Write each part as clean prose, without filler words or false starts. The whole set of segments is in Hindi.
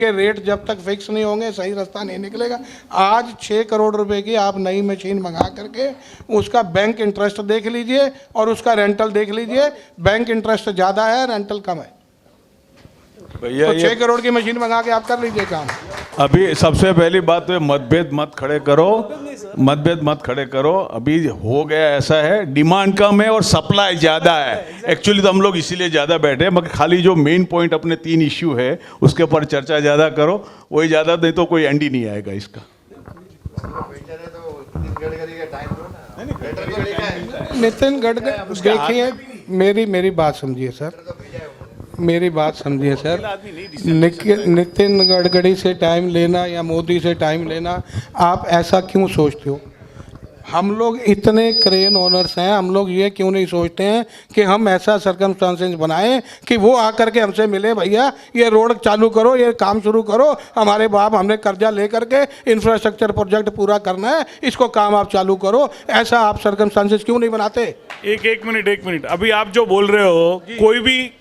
के रेट जब तक फिक्स नहीं होंगे सही रास्ता नहीं निकलेगा। आज 6 करोड़ रुपए की आप नई मशीन मंगा करके उसका बैंक इंटरेस्ट देख लीजिए और उसका रेंटल देख लीजिए। बैंक इंटरेस्ट ज़्यादा है, रेंटल कम है। भैया तो 6 करोड़ की मशीन मंगा के आप कर लीजिए काम। अभी सबसे पहली बात तो मतभेद मत खड़े करो, मतभेद मत खड़े करो। अभी हो गया ऐसा है, डिमांड कम है और सप्लाई ज़्यादा है। एक्चुअली तो हम लोग इसीलिए ज़्यादा बैठे हैं, मगर खाली जो मेन पॉइंट अपने 3 इश्यू है उसके ऊपर चर्चा ज़्यादा करो, वही ज़्यादा, नहीं तो कोई एंड ही नहीं आएगा इसका। नितिन गडकरी, देखिए मेरी बात समझिए सर, मेरी बात समझिए सर। नितिन गडकरी से टाइम लेना या मोदी से टाइम लेना, आप ऐसा क्यों सोचते हो? हम लोग इतने क्रेन ओनर्स हैं, हम लोग ये क्यों नहीं सोचते हैं कि हम ऐसा सर्कमस्टांसेस बनाएं कि वो आकर के हमसे मिले, भैया ये रोड चालू करो, ये काम शुरू करो, हमारे बाप हमने कर्जा ले करके इंफ्रास्ट्रक्चर प्रोजेक्ट पूरा करना है, इसको काम आप चालू करो। ऐसा आप सर्कमस्टांसेस क्यों नहीं बनाते? एक मिनट, अभी आप जो बोल रहे हो,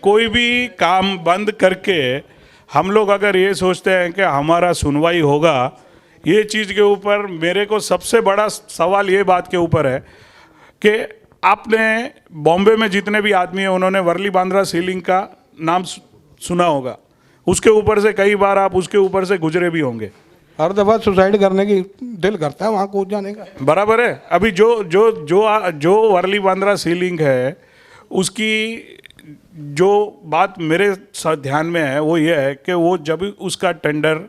कोई भी काम बंद करके हम लोग अगर ये सोचते हैं कि हमारा सुनवाई होगा, ये चीज़ के ऊपर मेरे को सबसे बड़ा सवाल ये बात के ऊपर है कि आपने बॉम्बे में जितने भी आदमी हैं उन्होंने वर्ली बांद्रा सीलिंग का नाम सुना होगा, उसके ऊपर से कई बार आप उसके ऊपर से गुजरे भी होंगे। हर दफ़ा सुसाइड करने की दिल करता है वहाँ कूद जाने का। बराबर है। अभी जो वर्ली बांद्रा सीलिंग है उसकी जो बात मेरे ध्यान में है वो ये है कि वो जब उसका टेंडर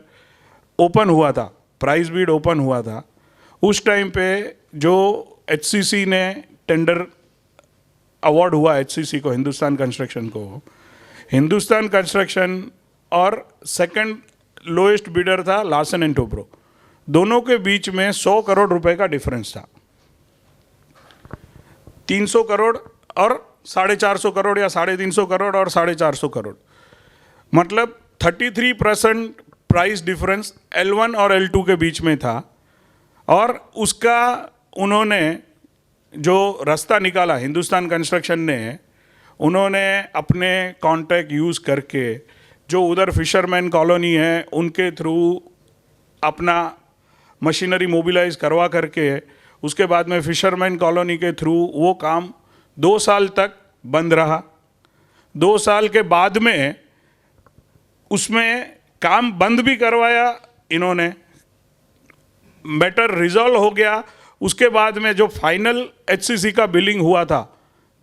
ओपन हुआ था, प्राइस बीड ओपन हुआ था, उस टाइम पे जो एचसीसी ने टेंडर अवार्ड हुआ एचसीसी को, हिंदुस्तान कंस्ट्रक्शन को, हिंदुस्तान कंस्ट्रक्शन और सेकंड लोएस्ट बिडर था लार्सन एंड टोब्रो, दोनों के बीच में 100 करोड़ रुपए का डिफरेंस था। 300 करोड़ और 450 करोड़ या 350 करोड़ और 450 करोड़, मतलब 33% प्राइस डिफरेंस L1 और L2 के बीच में था। और उसका उन्होंने जो रास्ता निकाला हिंदुस्तान कंस्ट्रक्शन ने, उन्होंने अपने कॉन्टैक्ट यूज़ करके जो उधर फिशरमैन कॉलोनी है उनके थ्रू अपना मशीनरी मोबिलाइज करवा करके, उसके बाद में फिशरमैन कॉलोनी के थ्रू वो काम 2 साल तक बंद रहा। 2 साल के बाद में उसमें काम बंद भी करवाया इन्होंने, मैटर रिजॉल्व हो गया। उसके बाद में जो फाइनल एचसीसी का बिलिंग हुआ था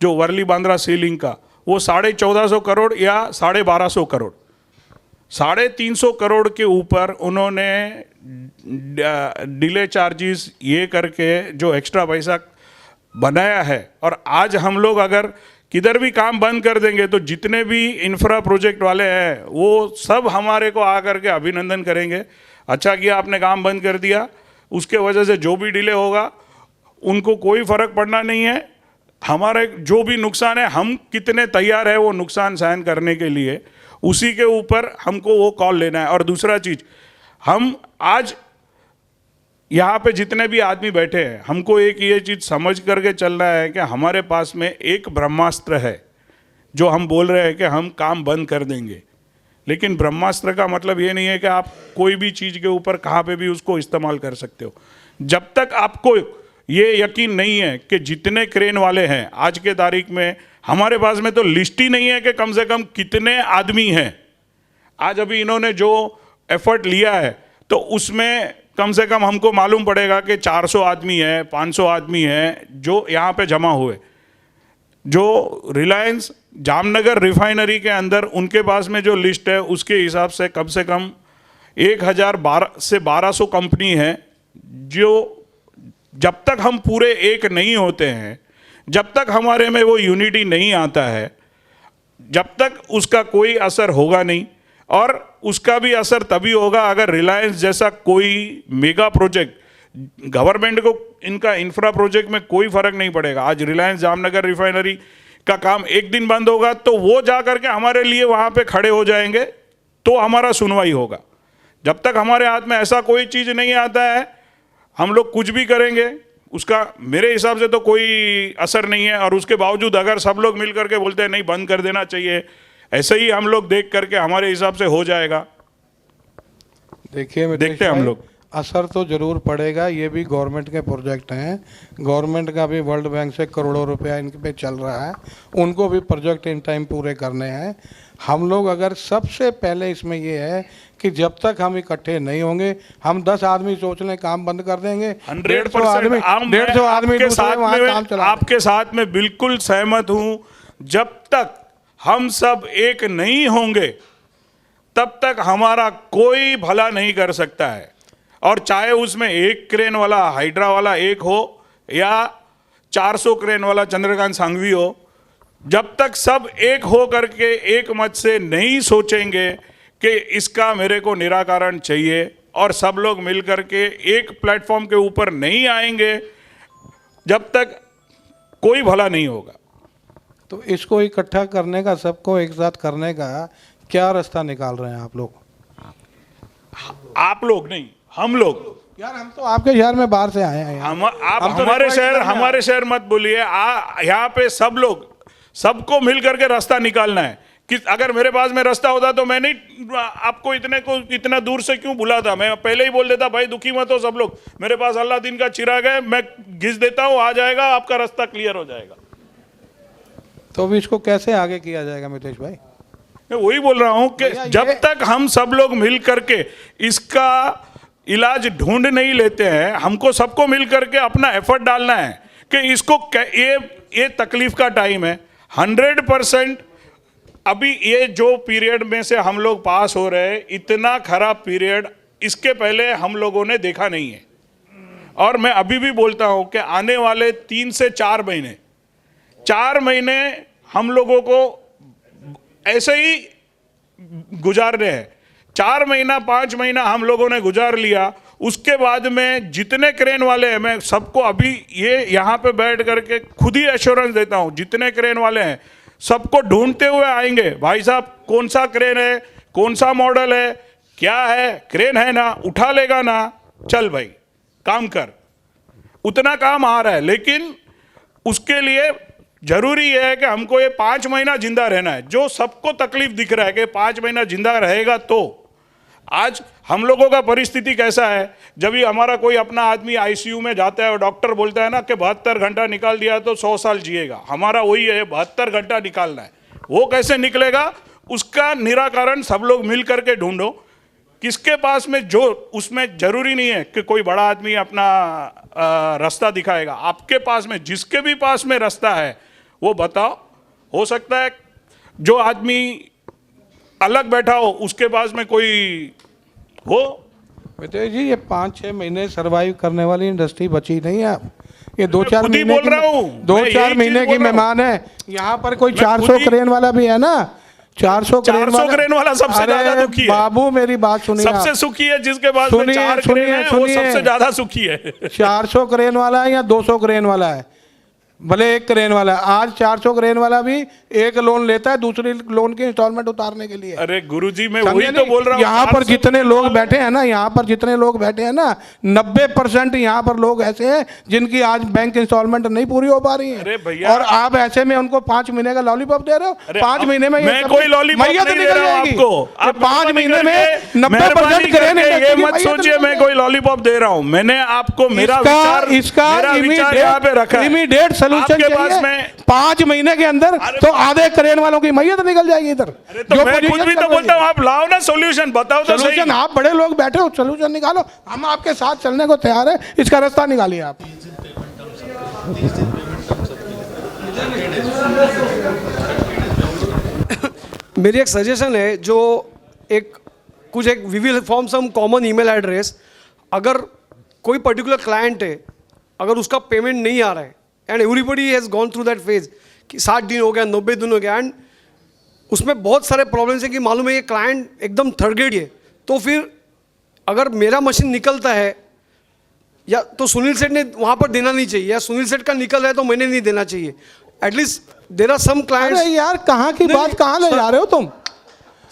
जो वर्ली बांद्रा सीलिंग का, वो 1450 करोड़ या 1250 करोड़, 350 करोड़ के ऊपर उन्होंने डिले चार्जेस ये करके जो एक्स्ट्रा पैसा बनाया है। और आज हम लोग अगर किधर भी काम बंद कर देंगे तो जितने भी इंफ्रा प्रोजेक्ट वाले हैं वो सब हमारे को आकर के अभिनंदन करेंगे, अच्छा किया आपने काम बंद कर दिया। उसके वजह से जो भी डिले होगा उनको कोई फ़र्क पड़ना नहीं है। हमारे जो भी नुकसान है, हम कितने तैयार है वो नुकसान सहन करने के लिए, उसी के ऊपर हमको वो कॉल लेना है। और दूसरा चीज़, हम आज यहाँ पे जितने भी आदमी बैठे हैं, हमको एक ये चीज़ समझ करके चलना है कि हमारे पास में एक ब्रह्मास्त्र है जो हम बोल रहे हैं कि हम काम बंद कर देंगे, लेकिन ब्रह्मास्त्र का मतलब ये नहीं है कि आप कोई भी चीज़ के ऊपर कहाँ पे भी उसको इस्तेमाल कर सकते हो। जब तक आपको ये यकीन नहीं है कि जितने क्रेन वाले हैं आज के तारीख में, हमारे पास में तो लिस्ट ही नहीं है कि कम से कम कितने आदमी हैं। आज अभी इन्होंने जो एफर्ट लिया है तो उसमें कम से कम हमको मालूम पड़ेगा कि 400 आदमी है, 500 आदमी है जो यहाँ पे जमा हुए। जो रिलायंस जामनगर रिफाइनरी के अंदर उनके पास में जो लिस्ट है उसके हिसाब से कम 1012 से 1200 कंपनी है जो जब तक हम पूरे एक नहीं होते हैं, जब तक हमारे में वो यूनिटी नहीं आता है, जब तक उसका कोई असर होगा नहीं। और उसका भी असर तभी होगा अगर रिलायंस जैसा कोई मेगा प्रोजेक्ट, गवर्नमेंट को इनका इंफ्रा प्रोजेक्ट में कोई फर्क नहीं पड़ेगा। आज रिलायंस जामनगर रिफाइनरी का काम एक दिन बंद होगा तो वो जा करके हमारे लिए वहाँ पे खड़े हो जाएंगे तो हमारा सुनवाई होगा। जब तक हमारे हाथ में ऐसा कोई चीज़ नहीं आता है, हम लोग कुछ भी करेंगे उसका मेरे हिसाब से तो कोई असर नहीं है। और उसके बावजूद अगर सब लोग मिल करके बोलते हैं नहीं बंद कर देना चाहिए, ऐसे ही हम लोग देख करके हमारे हिसाब से हो जाएगा। देखिए मितेश देखते हैं हम भाई, लोग। असर तो जरूर पड़ेगा। ये भी गवर्नमेंट के प्रोजेक्ट हैं, गवर्नमेंट का भी वर्ल्ड बैंक से करोड़ों रुपया इन पे चल रहा है, उनको भी प्रोजेक्ट इन टाइम पूरे करने हैं। हम लोग अगर सबसे पहले इसमें ये है कि जब तक हम इकट्ठे नहीं होंगे, हम 10 आदमी सोच लें काम बंद कर देंगे, 100% 150 आदमी आपके दूसरे साथ वहाँ काम में चला आपके साथ में बिल्कुल सहमत हूं। जब तक हम सब एक नहीं होंगे तब तक हमारा कोई भला नहीं कर सकता है। और चाहे उसमें एक क्रेन वाला हाइड्रा वाला एक हो या 400 क्रेन वाला चंद्रकांत सांघवी हो, जब तक सब एक हो करके एक मत से नहीं सोचेंगे कि इसका मेरे को निराकरण चाहिए और सब लोग मिल करके एक प्लेटफॉर्म के ऊपर नहीं आएंगे, जब तक कोई भला नहीं होगा। तो इसको इकट्ठा करने का, सबको एक साथ करने का क्या रास्ता निकाल रहे हैं आप लोग? आप लोग नहीं, हम लोग। यार हम तो आपके शहर में बाहर से आए हैं यहाँ। आप हम तो हमारे शहर मत बोलिए। यहाँ पे सब लोग, सबको मिल करके रास्ता निकालना है। कि अगर मेरे पास में रास्ता होता तो मैं नहीं आपको इतना दूर से क्यों बुलाता। मैं पहले ही बोल देता भाई दुखी मत हो सब लोग, मेरे पास अल्लाह दिन का चिराग है, मैं घिस देता हूँ, आ जाएगा, आपका रास्ता क्लियर हो जाएगा। तो अभी इसको कैसे आगे किया जाएगा मितेश भाई? मैं वही बोल रहा हूं कि जब तक हम सब लोग मिल करके इसका इलाज ढूंढ नहीं लेते हैं, हमको सबको मिल करके अपना एफर्ट डालना है कि इसको ये तकलीफ का टाइम है। 100% अभी ये जो पीरियड में से हम लोग पास हो रहे हैं, इतना खराब पीरियड इसके पहले हम लोगों ने देखा नहीं है। और मैं अभी भी बोलता हूं कि आने वाले 3 से 4 महीने, 4 महीने हम लोगों को ऐसे ही गुजारने हैं। 4 महीना 5 महीना हम लोगों ने गुजार लिया, उसके बाद में जितने क्रेन वाले हैं, मैं सबको अभी ये यहाँ पे बैठ करके खुद ही एश्योरेंस देता हूँ, जितने क्रेन वाले हैं सबको ढूंढते हुए आएंगे। भाई साहब कौन सा क्रेन है, कौन सा मॉडल है, क्या है, क्रेन है ना, उठा लेगा ना, चल भाई काम कर। उतना काम आ रहा है, लेकिन उसके लिए जरूरी है कि हमको ये 5 महीना जिंदा रहना है। जो सबको तकलीफ दिख रहा है कि 5 महीना जिंदा रहेगा, तो आज हम लोगों का परिस्थिति कैसा है, जब भी हमारा कोई अपना आदमी आईसीयू में जाता है और डॉक्टर बोलता है ना कि 72 घंटा निकाल दिया तो 100 साल जिएगा, हमारा वही है, 72 घंटा निकालना है। वो कैसे निकलेगा, उसका निराकरण सब लोग मिल करके ढूंढो। किसके पास में जो, उसमें जरूरी नहीं है कि कोई बड़ा आदमी अपना रास्ता दिखाएगा। आपके पास में जिसके भी पास में रास्ता है वो बताओ। हो सकता है जो आदमी अलग बैठा हो उसके पास में कोई हो। मितेश जी, ये 5-6 महीने सरवाइव करने वाली इंडस्ट्री बची नहीं है। आप ये 2-4 खुद ही महीने बोल रहा हूँ, 2-4 महीने की मेहमान है। यहाँ पर कोई 400 क्रेन वाला भी है ना, 400 क्रेन वाला सबसे ज्यादा दुखी है। बाबू मेरी बात सुनिए, सबसे सुखी है जिसके पास में 4 क्रेन है, वो सबसे ज्यादा सुखी है। 400 क्रेन वाला है या 200 क्रेन वाला है, भले एक क्रेन वाला है, आज 400 क्रेन वाला भी एक लोन लेता है दूसरी लोन की इंस्टॉलमेंट उतारने के लिए। अरे गुरुजी, मैं वही तो बोल रहा हूँ। यहाँ पर जितने लोग बैठे हैं ना, यहाँ पर जितने लोग बैठे हैं ना, 90% यहाँ पर लोग ऐसे हैं जिनकी आज बैंक इंस्टॉलमेंट नहीं पूरी हो पा रही है। अरे भैया, और आप ऐसे में उनको 5 महीने का लॉलीपॉप दे रहे हो। 5 महीने में मैं कोई लॉलीपॉप नहीं दे रहा हूँ आपको। 5 महीने में 90% क्रेन ये मत सोचिए मैं कोई लॉलीपॉप दे रहा हूँ। मैंने आपको मेरा विचार यहाँ पे रखा है। इमीडिएट सोल्यूशन चाहिए। 5 महीने के अंदर तो आधे क्रेन वालों की मैयत निकल जाएगी इधर। तो मैं खुद भी तो बोलता हूँ, आप लाओ ना सोल्यूशन, बताओ तो सही। सोल्यूशन, आप बड़े लोग बैठे हो, सोल्यूशन निकालो। हम आपके साथ चलने को तैयार है, इसका रास्ता निकालिए आप। मेरी एक सजेशन है, जो कुछ we will form some common email address. अगर कोई पर्टिकुलर क्लाइंट है, अगर उसका पेमेंट नहीं आ रहा है and everybody has gone through that phase कि 60 दिन हो गया, 90 दिन हो गया, एंड उसमें बहुत सारे प्रॉब्लम्स हैं कि मालूम है ये क्लाइंट एकदम थर्ड ग्रेड है, तो फिर अगर मेरा मशीन निकलता है या तो सुनील सेठ ने वहाँ पर देना नहीं चाहिए, या सुनील सेठ का निकल रहा है तो मैंने नहीं देना चाहिए। At least there are some clients. यार कहाँ की बात कहाँ ले जा रहे हो तुम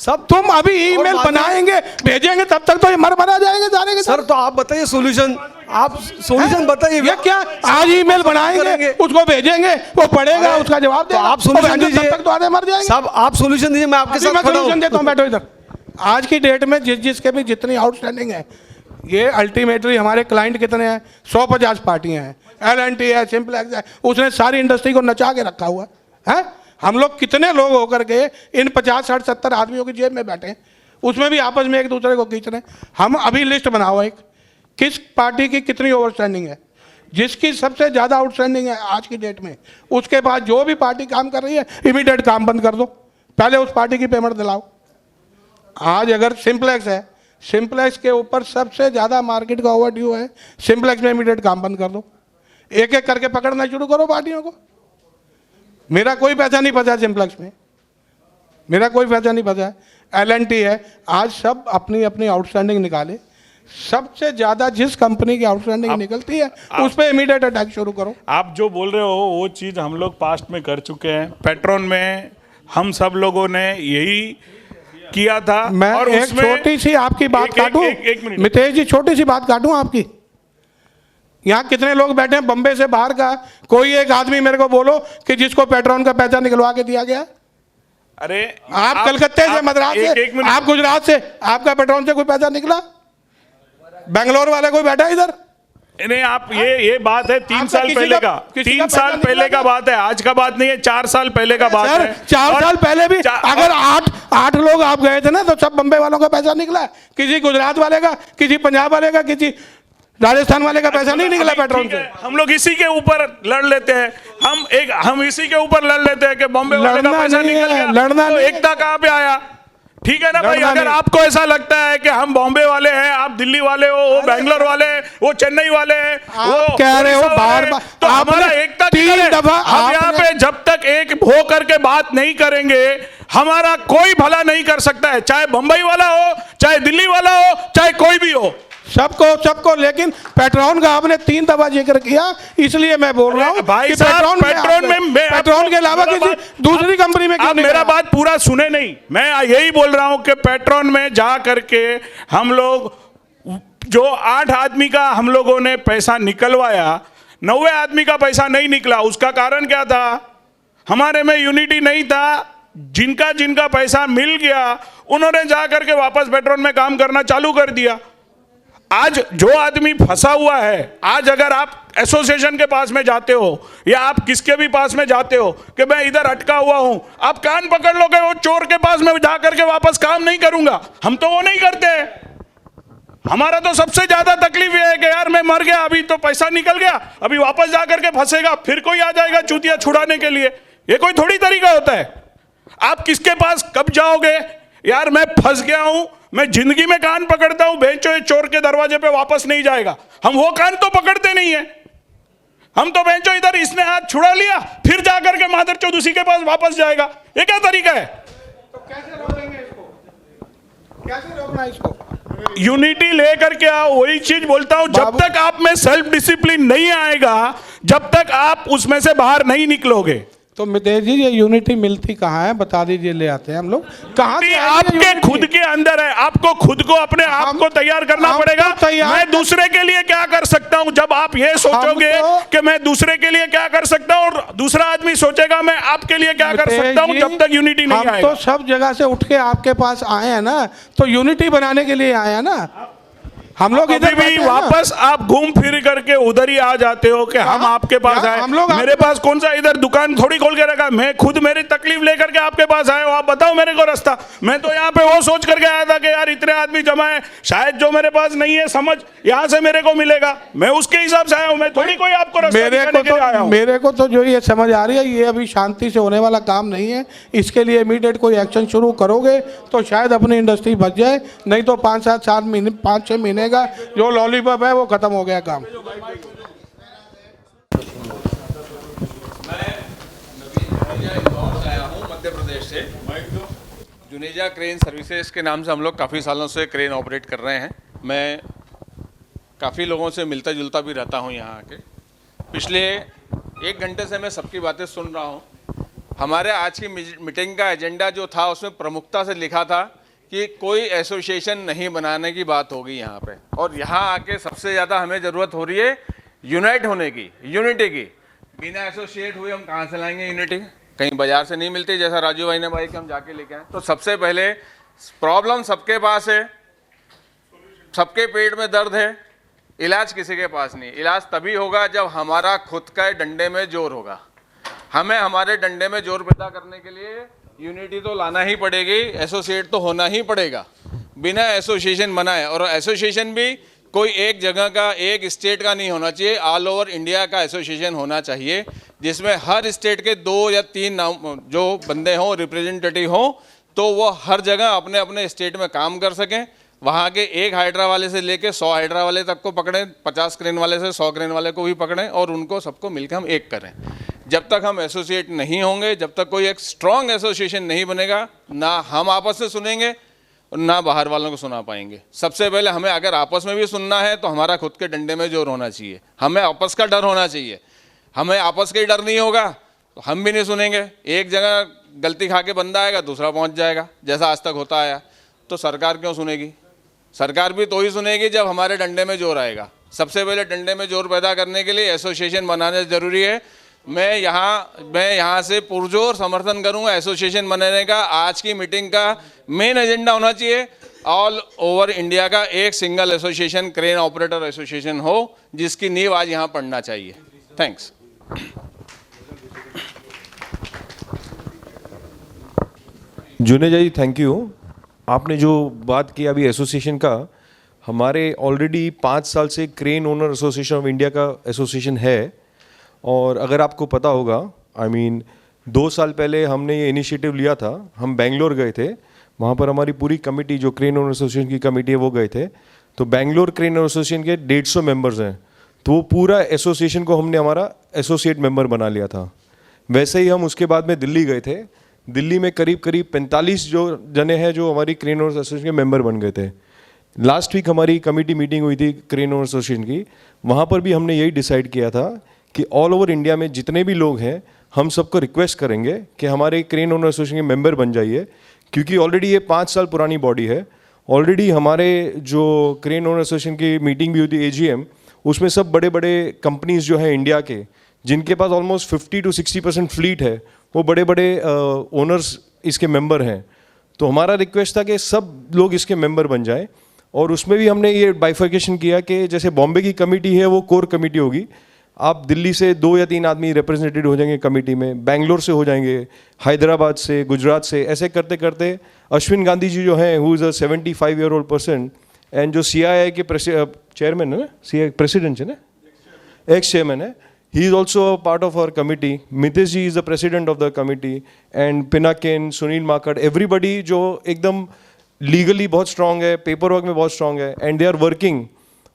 सब? तुम अभी ईमेल बनाएंगे भेजेंगे, तब तक तो ये मर जाएंगे सारे के। सर तो आप बताइए सोल्यूशन, आप सोल्यूशन बताइए। ये क्या, आज ईमेल बनाएंगे उसको भेजेंगे, वो पढ़ेगा, उसका जवाब देगा, आप सोल्यूशन दीजिए। तब तक तो आधे मर जाएंगे। सब आप सोल्यूशन दीजिए, मैं आपके साथ खड़ा हूं। सोल्यूशन देता हूं, बैठो इधर। आज की डेट में जिसके भी जितनी आउटस्टैंडिंग है, ये अल्टीमेटली हमारे क्लाइंट कितने हैं, 150 पार्टियां हैं, L&T है, सिंप्लेक्स है, उसने सारी इंडस्ट्री को नचा के रखा हुआ है। हम लोग कितने लोग होकर के इन 50, 60, 70 आदमियों की जेब में बैठे हैं, उसमें भी आपस में एक दूसरे को खींच रहे हैं। हम अभी लिस्ट बनाओ एक, किस पार्टी की कितनी ओवरस्टैंडिंग है, जिसकी सबसे ज़्यादा आउटस्टैंडिंग है आज की डेट में, उसके बाद जो भी पार्टी काम कर रही है इमीडिएट काम बंद कर दो, पहले उस पार्टी की पेमेंट दिलाओ। आज अगर सिंप्लेक्स है, सिंप्लेक्स के ऊपर सबसे ज़्यादा मार्केट का ओवरड्यू है, सिंप्लेक्स में इमीडिएट काम बंद कर दो, एक एक करके पकड़ना शुरू करो पार्टियों को। मेरा कोई पैसा नहीं फंसा सिंप्लेक्स में, मेरा कोई पैसा नहीं फंसा है। L&T है, आज सब अपनी अपनी आउटस्टैंडिंग निकाले, सबसे ज्यादा जिस कंपनी की आउटस्टैंडिंग निकलती है उस पर इमीडिएट अटैक शुरू करो। आप जो बोल रहे हो वो चीज़ हम लोग पास्ट में कर चुके हैं। पेट्रोन में हम सब लोगों ने यही किया था। मैं और एक उसमें छोटी सी आपकी बात काटूं, एक मिनट मितेश जी, छोटी सी बात काटूं आपकी। यहाँ कितने लोग बैठे हैं बम्बे से बाहर का, कोई एक आदमी मेरे को बोलो कि जिसको पेट्रोन का पैसा निकलवा के दिया गया। अरे आप कलकत्ते से, मद्रास से, आप गुजरात से, आपका पेट्रोन से कोई पैसा निकला? बेंगलोर वाले कोई बैठा इधर? नहीं, आप ये बात है 3 साल पहले का, 3 साल पहले का बात है, आज का बात नहीं है, 4 साल पहले का बात है। 4 साल पहले भी अगर 8 लोग आप गए थे ना, तो सब बम्बे वालों का पैसा निकला, किसी गुजरात वाले का, किसी पंजाब वाले का, किसी राजस्थान वाले का पैसा नहीं निकला पेट्रोल से। हम लोग इसी के ऊपर लड़ लेते हैं, हम इसी के ऊपर लड़ लेते हैं कि बॉम्बे वाले का पैसा निकल गया, लड़ना तो एकता कहाँ पे आया? ठीक है ना भाई, अगर आपको ऐसा लगता है कि हम बॉम्बे वाले हैं, आप दिल्ली वाले हो, वो बैंगलोर वाले हैं, वो चेन्नई वाले हैं, वो कह रहे हो बार-बार, तो हमारा एकता किधर है? हम यहाँ पे जब तक एक हो करके बात नहीं करेंगे, हमारा कोई भला नहीं कर सकता है, चाहे बंबई वाला हो, चाहे दिल्ली वाला हो, चाहे कोई भी हो, सबको। लेकिन पेट्रोन का आपने 3 दफा जिक्र किया, इसलिए मैं बोल रहा हूँ भाई कि साहब, पेट्रोन के अलावा किसी दूसरी कंपनी में क्यों नहीं? मेरा बात पूरा सुने नहीं, मैं यही बोल रहा हूं कि पेट्रोन में जा करके हम लोग जो 8 आदमी का हम लोगों ने पैसा निकलवाया, 9वें आदमी का पैसा नहीं निकला। उसका कारण क्या था? हमारे में यूनिटी नहीं था। जिनका जिनका पैसा मिल गया उन्होंने जा करके वापस पेट्रोन में काम करना चालू कर दिया। आज जो आदमी फंसा हुआ है, आज अगर आप एसोसिएशन के पास में जाते हो या आप किसके भी पास में जाते हो कि मैं इधर अटका हुआ हूं, आप कान पकड़ लोगे, वो चोर के पास में जा करके वापस काम नहीं करूंगा, हम तो वो नहीं करते हैं। हमारा तो सबसे ज्यादा तकलीफ ये है कि यार मैं मर गया, अभी तो पैसा निकल गया, अभी वापस जा करके फंसेगा, फिर कोई आ जाएगा चूतिया छुड़ाने के लिए। ये कोई थोड़ी तरीका होता है। आप किसके पास कब जाओगे? यार मैं फंस गया हूं, मैं जिंदगी में कान पकड़ता हूं, बेंचो ये चोर के दरवाजे पे वापस नहीं जाएगा, हम वो कान तो पकड़ते नहीं है। हम तो बेंचो इधर इसने हाथ छुड़ा लिया, फिर जाकर के मादर चौध उसी के पास वापस जाएगा। ये क्या तरीका है? तो कैसे रोकेंगे इसको? कैसे रोकना इसको? यूनिटी लेकर के आओ। वही चीज बोलता हूं, जब तक आप में सेल्फ डिसिप्लिन नहीं आएगा, जब तक आप उसमें से बाहर नहीं निकलोगे। तो मितेश जी, ये यूनिटी मिलती कहाँ है, बता दीजिए, ले आते हैं हम लोग। कहाँ से आपके खुद के अंदर है, आपको खुद को अपने आप को तैयार करना पड़ेगा। मैं दूसरे के लिए क्या कर सकता हूं, जब आप ये सोचोगे कि मैं दूसरे के लिए क्या कर सकता हूं, और दूसरा आदमी सोचेगा मैं आपके लिए क्या कर सकता हूं, जब तक यूनिटी नहीं आएगा। हम तो सब जगह से उठ के आपके पास आए हैं ना, तो यूनिटी बनाने के लिए आए हैं ना हम लोग। इधर भी वापस आप घूम फिर करके उधर ही आ जाते हो कि हम आपके पास आए। हम लोग मेरे पास कौन सा इधर दुकान थोड़ी खोल के रखा, मैं खुद मेरी तकलीफ लेकर के आपके पास आया हूं, आप बताओ मेरे को रास्ता। मैं तो यहाँ पे वो सोच करके आया था कि यार इतने आदमी जमा है, शायद जो मेरे पास नहीं है समझ यहाँ से मेरे को मिलेगा, मैं उसके हिसाब से आया हूँ। मैं थोड़ी कोई आपको मेरे को तो जो ये समझ आ रही है, ये अभी शांति से होने वाला काम नहीं है। इसके लिए इमीडिएट कोई एक्शन शुरू करोगे तो शायद अपनी इंडस्ट्री बच जाए, नहीं तो 5-7 महीने 5-6 महीने का जो लॉलीपॉप है वो खत्म हो गया काम। आया हूँ मध्य प्रदेश से। जुनेजा क्रेन सर्विसेज के नाम से हम लोग काफ़ी सालों से क्रेन ऑपरेट कर रहे हैं। मैं काफ़ी लोगों से मिलता जुलता भी रहता हूँ यहाँ आके। पिछले 1 घंटे से मैं सबकी बातें सुन रहा हूँ। हमारे आज की मीटिंग का एजेंडा जो था उसमें प्रमुखता से लिखा था कि कोई एसोसिएशन नहीं बनाने की बात होगी यहाँ पे, और यहाँ आके सबसे ज़्यादा हमें ज़रूरत हो रही है यूनाइट होने की, यूनिटी की। बिना एसोसिएट हुए हम कहाँ से लाएंगे यूनिटी? कहीं बाजार से नहीं मिलती, जैसा राजू भाई ने भाई कि हम जाके लेके आए। तो सबसे पहले प्रॉब्लम सबके पास है, सबके पेट में दर्द है, इलाज किसी के पास नहीं। इलाज तभी होगा जब हमारा खुद का डंडे में जोर होगा। हमें हमारे डंडे में जोर पैदा करने के लिए यूनिटी तो लाना ही पड़ेगी, एसोसिएट तो होना ही पड़ेगा। बिना एसोसिएशन बनाए, और एसोसिएशन भी कोई एक जगह का, एक स्टेट का नहीं होना चाहिए, ऑल ओवर इंडिया का एसोसिएशन होना चाहिए, जिसमें हर स्टेट के 2 या 3 नाम जो बंदे हों, रिप्रेजेंटेटिव हों, तो वो हर जगह अपने अपने स्टेट में काम कर सकें। वहाँ के एक हाइड्रा वाले से लेके 100 हाइड्रा वाले तक को पकड़ें, 50 क्रेन वाले से 100 क्रेन वाले को भी पकड़ें, और उनको सबको मिलकर हम एक करें। जब तक हम एसोसिएट नहीं होंगे, जब तक कोई एक स्ट्रॉन्ग एसोसिएशन नहीं बनेगा, ना हम आपस में सुनेंगे और ना बाहर वालों को सुना पाएंगे। सबसे पहले हमें अगर आपस में भी सुनना है तो हमारा खुद के डंडे में जोर होना चाहिए, हमें आपस का डर होना चाहिए। हमें आपस का ही डर नहीं होगा तो हम भी नहीं सुनेंगे। एक जगह गलती खा के बंदा आएगा, दूसरा पहुंच जाएगा, जैसा आज तक होता आया। तो सरकार क्यों सुनेगी? सरकार भी तो ही सुनेगी जब हमारे डंडे में जोर आएगा। सबसे पहले डंडे में जोर पैदा करने के लिए एसोसिएशन बनाना ज़रूरी है। मैं यहाँ से पुरजोर समर्थन करूँगा एसोसिएशन बनाने का। आज की मीटिंग का मेन एजेंडा होना चाहिए ऑल ओवर इंडिया का एक single association, crane operator association हो, जिसकी नींव आज यहाँ पड़ना चाहिए। Thanks. Juneja ji, thank you. आपने जो बात की अभी एसोसिएशन का, हमारे ऑलरेडी 5 साल से crane owner association of India का एसोसिएशन है। और अगर आपको पता होगा, आई मीन 2 साल पहले हमने ये इनिशिएटिव लिया था। हम बेंगलोर गए थे, वहाँ पर हमारी पूरी कमेटी जो क्रेन ओनर एसोसिएशन की कमेटी है वो गए थे। तो बेंगलोर क्रेन ओनर एसोसिएशन के 150 मेंबर्स हैं, तो वो पूरा एसोसिएशन को हमने हमारा एसोसिएट मेंबर बना लिया था। वैसे ही हम उसके बाद में दिल्ली गए थे। दिल्ली में करीब 45 जो जने हैं जो हमारी क्रेन ओनर्स एसोसिएशन के मेंबर बन गए थे। लास्ट वीक हमारी कमेटी मीटिंग हुई थी क्रेन ओनर्स एसोसिएशन की, वहाँ पर भी हमने यही डिसाइड किया था कि ऑल ओवर इंडिया में जितने भी लोग हैं हम सबको रिक्वेस्ट करेंगे कि हमारे क्रेन ओनर एसोसिएशन के मेंबर बन जाइए, क्योंकि ऑलरेडी ये 5 साल पुरानी बॉडी है। ऑलरेडी हमारे जो क्रेन ओनर एसोसिएशन की मीटिंग भी हुई थी AGM, उसमें सब बड़े बड़े कंपनीज जो हैं इंडिया के, जिनके पास ऑलमोस्ट 50 to 60% फ्लीट है, वो बड़े बड़े ओनर्स इसके मेंबर हैं। तो हमारा रिक्वेस्ट था कि सब लोग इसके मेंबर बन जाएं। और उसमें भी हमने ये बाइफर्केशन किया कि जैसे बॉम्बे की कमेटी है वो कोर कमेटी होगी, आप दिल्ली से 2 या 3 आदमी रिप्रेजेंटेटिव हो जाएंगे कमेटी में, बैंगलोर से हो जाएंगे, हैदराबाद से, गुजरात से, ऐसे करते करते अश्विन गांधी जी जो हैं, who is a 75-year-old person, and जो CII के चेयरमैन है ना, CII प्रेसिडेंट है ना, एक्स चेयरमैन है, he is also a part of our committee. Mitesh ji is the president of the committee, and Pinakin, Sunil Makad, everybody जो एकदम legally बहुत strong है, पेपर वर्क में बहुत strong है, and they are working.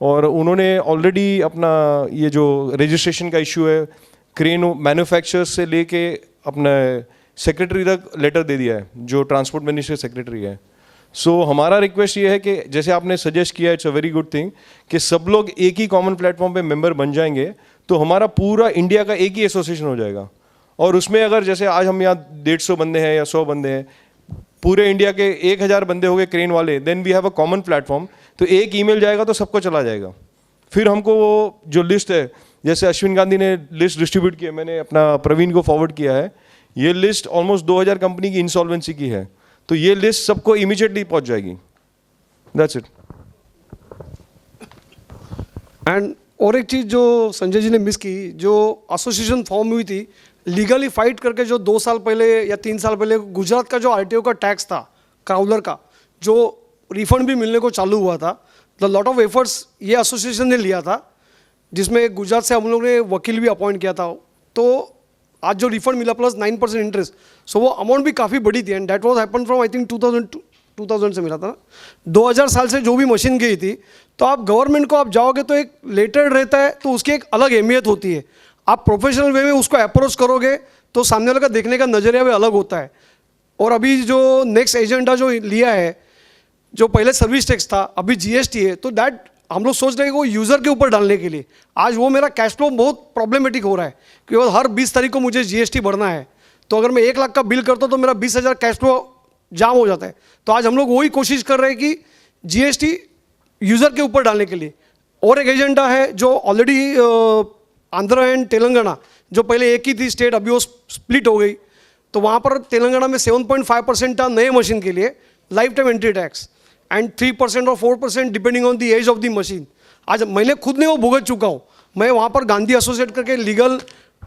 और उन्होंने ऑलरेडी अपना ये जो रजिस्ट्रेशन का इशू है, क्रेन मैन्युफैक्चरर्स से लेके अपना सेक्रेटरी तक लेटर दे दिया है, जो ट्रांसपोर्ट मिनिस्टर सेक्रेटरी है। सो हमारा रिक्वेस्ट ये है कि जैसे आपने सजेस्ट किया, it's a very good thing कि सब लोग एक ही कॉमन प्लेटफॉर्म पे मेंबर बन जाएंगे, तो हमारा पूरा इंडिया का एक ही एसोसिएशन हो जाएगा। और उसमें अगर जैसे आज हम यहाँ 150 बंदे हैं या 100 बंदे हैं, पूरे इंडिया के 1000 बंदे हो गए क्रेन वाले, then we have a common platform. तो एक ईमेल जाएगा तो सबको चला जाएगा। फिर हमको वो जो लिस्ट है, जैसे अश्विन गांधी ने लिस्ट डिस्ट्रीब्यूट की है, मैंने अपना प्रवीण को फॉरवर्ड किया है, ये लिस्ट ऑलमोस्ट 2000 कंपनी की इंसॉल्वेंसी की है। तो ये लिस्ट सबको इमीडिएटली पहुंच जाएगी। That's it. एंड और एक चीज़ जो संजय जी ने मिस की, जो एसोसिएशन फॉर्म हुई थी लीगली फाइट करके, जो 2 साल पहले या 3 साल पहले गुजरात का जो RTO का टैक्स था, क्राउलर का, जो रिफंड भी मिलने को चालू हुआ था, द लॉट ऑफ एफर्ट्स ये एसोसिएशन ने लिया था, जिसमें गुजरात से हम लोग ने वकील भी अपॉइंट किया था। तो आज जो रिफंड मिला प्लस 9% इंटरेस्ट, सो वो अमाउंट भी काफ़ी बड़ी थी। And that was happen from I think 2000 से मिला था, 2000 साल से जो भी मशीन गई थी। तो आप गवर्नमेंट को आप जाओगे तो एक लेटर रहता है, तो उसकी एक अलग अहमियत होती है। आप प्रोफेशनल वे में उसको अप्रोच करोगे तो सामने वाले का देखने का नज़रिया भी अलग होता है। और अभी जो नेक्स्ट एजेंडा जो लिया है, जो पहले सर्विस टैक्स था, अभी GST है, तो दैट हम लोग सोच रहे हैं कि वो यूज़र के ऊपर डालने के लिए। आज वो मेरा कैश फ्लो बहुत प्रॉब्लमेटिक हो रहा है, क्योंकि हर 20 तारीख को मुझे GST भरना है। तो अगर मैं 1 लाख का बिल करता हूँ तो मेरा 20,000 कैश फ्लो जाम हो जाता है। तो आज हम लोग वही कोशिश कर रहे हैं कि GST यूज़र के ऊपर डालने के लिए। और एक एजेंडा है जो ऑलरेडी आंध्र एंड तेलंगाना, जो पहले एक ही थी स्टेट, अभी वो स्प्लिट हो गई। तो वहाँ पर तेलंगाना में 7.5% था नए मशीन के लिए, lifetime entry tax and 3% और 4% depending on the age of the machine. आज मैंने खुद नहीं वो भुगत चुका हूँ। मैं वहाँ पर गांधी एसोसिएट करके लीगल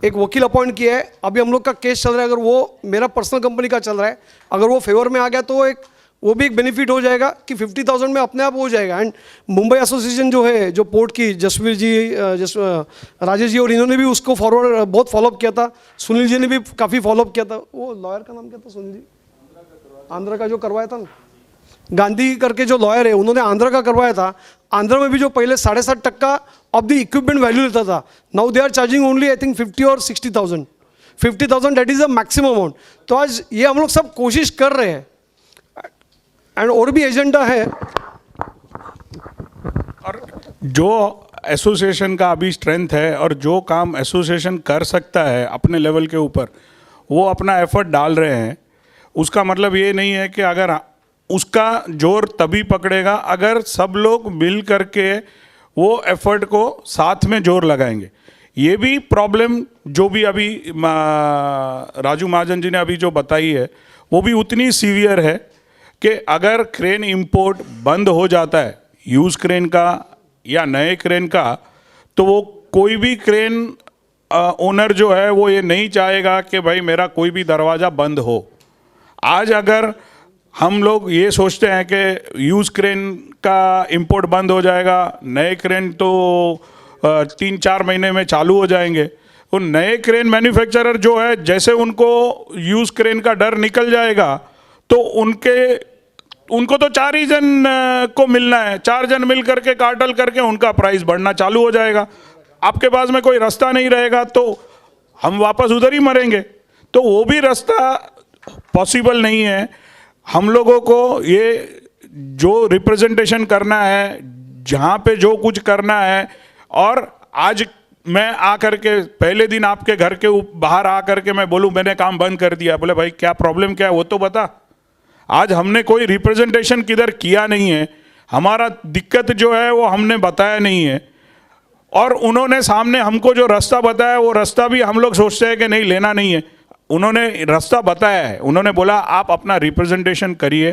एक वकील अपॉइंट किया है। अभी हम लोग का केस चल रहा है, अगर वो मेरा पर्सनल कंपनी का चल रहा है, अगर वो फेवर में आ गया तो वो भी एक बेनिफिट हो जाएगा कि 50,000 में अपने आप हो जाएगा। एंड मुंबई एसोसिएशन जो है, जो पोर्ट की जसवीर जी, राजेश जी और इन्होंने भी उसको फॉरवर्ड बहुत फॉलोअप किया था। सुनील जी ने भी काफ़ी फॉलोअप किया था। वो लॉयर का नाम क्या था सुनील जी? आंध्र का जो करवाया था ना, गांधी करके जो लॉयर है, उन्होंने आंध्र का करवाया था। आंध्र में भी जो पहले 7.5% ऑफ द इक्विपमेंट वैल्यू लेता था, now they are charging only I think 50 और 60,000। 50,000 that is the maximum amount. तो आज ये हम लोग सब कोशिश कर रहे हैं एंड और भी एजेंडा है। और जो एसोसिएशन का अभी स्ट्रेंथ है और जो काम एसोसिएशन कर सकता है अपने लेवल के ऊपर, वो अपना एफर्ट डाल रहे हैं। उसका मतलब ये नहीं है कि अगर उसका जोर तभी पकड़ेगा अगर सब लोग मिल करके वो एफर्ट को साथ में जोर लगाएंगे। ये भी प्रॉब्लम जो भी अभी राजू महाजन जी ने अभी जो बताई है, वो भी उतनी सीवियर है कि अगर क्रेन इंपोर्ट बंद हो जाता है, यूज़ क्रेन का या नए क्रेन का, तो वो कोई भी क्रेन ओनर जो है वो ये नहीं चाहेगा कि भाई मेरा कोई भी दरवाज़ा बंद हो। आज अगर हम लोग ये सोचते हैं कि यूज़ क्रेन का इंपोर्ट बंद हो जाएगा, नए क्रेन तो 3-4 महीने में चालू हो जाएंगे, वो नए क्रेन मैन्युफैक्चरर जो है, जैसे उनको यूज़ क्रेन का डर निकल जाएगा तो उनको तो 4 ही जन को मिलना है, 4 जन मिल करके कार्टल करके उनका प्राइस बढ़ना चालू हो जाएगा। आपके पास में कोई रास्ता नहीं रहेगा तो हम वापस उधर ही मरेंगे। तो वो भी रास्ता पॉसिबल नहीं है। हम लोगों को ये जो रिप्रेजेंटेशन करना है, जहाँ पे जो कुछ करना है, और आज मैं आकर के पहले दिन आपके घर के बाहर आकर के मैं बोलूँ मैंने काम बंद कर दिया, बोले भाई क्या प्रॉब्लम क्या है वो तो बता। आज हमने कोई रिप्रेजेंटेशन किधर किया नहीं है, हमारा दिक्कत जो है वो हमने बताया नहीं है, और उन्होंने सामने हमको जो रास्ता बताया वो रास्ता भी हम लोग सोचते हैं कि नहीं लेना नहीं है। उन्होंने रास्ता बताया है, उन्होंने बोला आप अपना रिप्रेजेंटेशन करिए।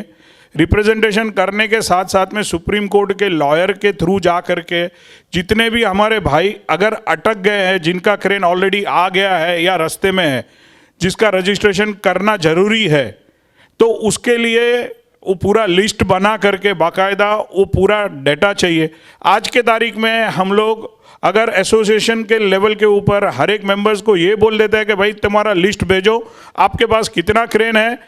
रिप्रेजेंटेशन करने के साथ साथ में सुप्रीम कोर्ट के लॉयर के थ्रू जा करके जितने भी हमारे भाई अगर अटक गए हैं, जिनका क्रेन ऑलरेडी आ गया है या रास्ते में है, जिसका रजिस्ट्रेशन करना जरूरी है, तो उसके लिए वो पूरा लिस्ट बना करके बाकायदा वो पूरा डेटा चाहिए। आज के तारीख में हम लोग अगर एसोसिएशन के लेवल के ऊपर हर एक मेंबर्स को ये बोल देते हैं कि भाई तुम्हारा लिस्ट भेजो, आपके पास कितना क्रेन है,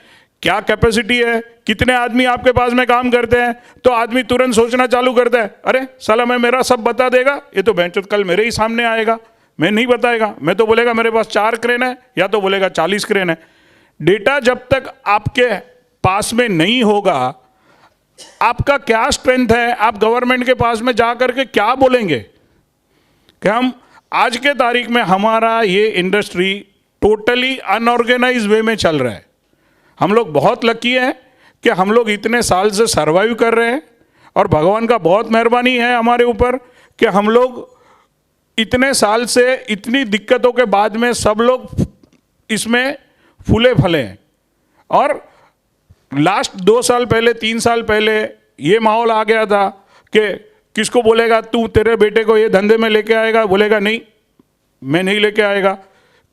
क्या कैपेसिटी है, कितने आदमी आपके पास में काम करते हैं, तो आदमी तुरंत सोचना चालू करता है, अरे साला मैं मेरा सब बता देगा, ये तो बेंचों कल मेरे ही सामने आएगा, मैं नहीं बताएगा, मैं तो बोलेगा मेरे पास 4 क्रेन है या तो बोलेगा 40 क्रेन है। डेटा जब तक आपके पास में नहीं होगा, आपका क्या स्ट्रेंथ है, आप गवर्नमेंट के पास में जा करके क्या बोलेंगे कि हम आज के तारीख में हमारा ये इंडस्ट्री टोटली अनऑर्गेनाइज वे में चल रहा है। हम लोग बहुत लकी हैं कि हम लोग इतने साल से सरवाइव कर रहे हैं, और भगवान का बहुत मेहरबानी है हमारे ऊपर कि हम लोग इतने साल से इतनी दिक्कतों के बाद में सब लोग इसमें फूले फले हैं। और लास्ट 2 साल पहले 3 साल पहले ये माहौल आ गया था कि किसको बोलेगा तू तेरे बेटे को ये धंधे में लेके आएगा, बोलेगा नहीं मैं नहीं लेके आएगा।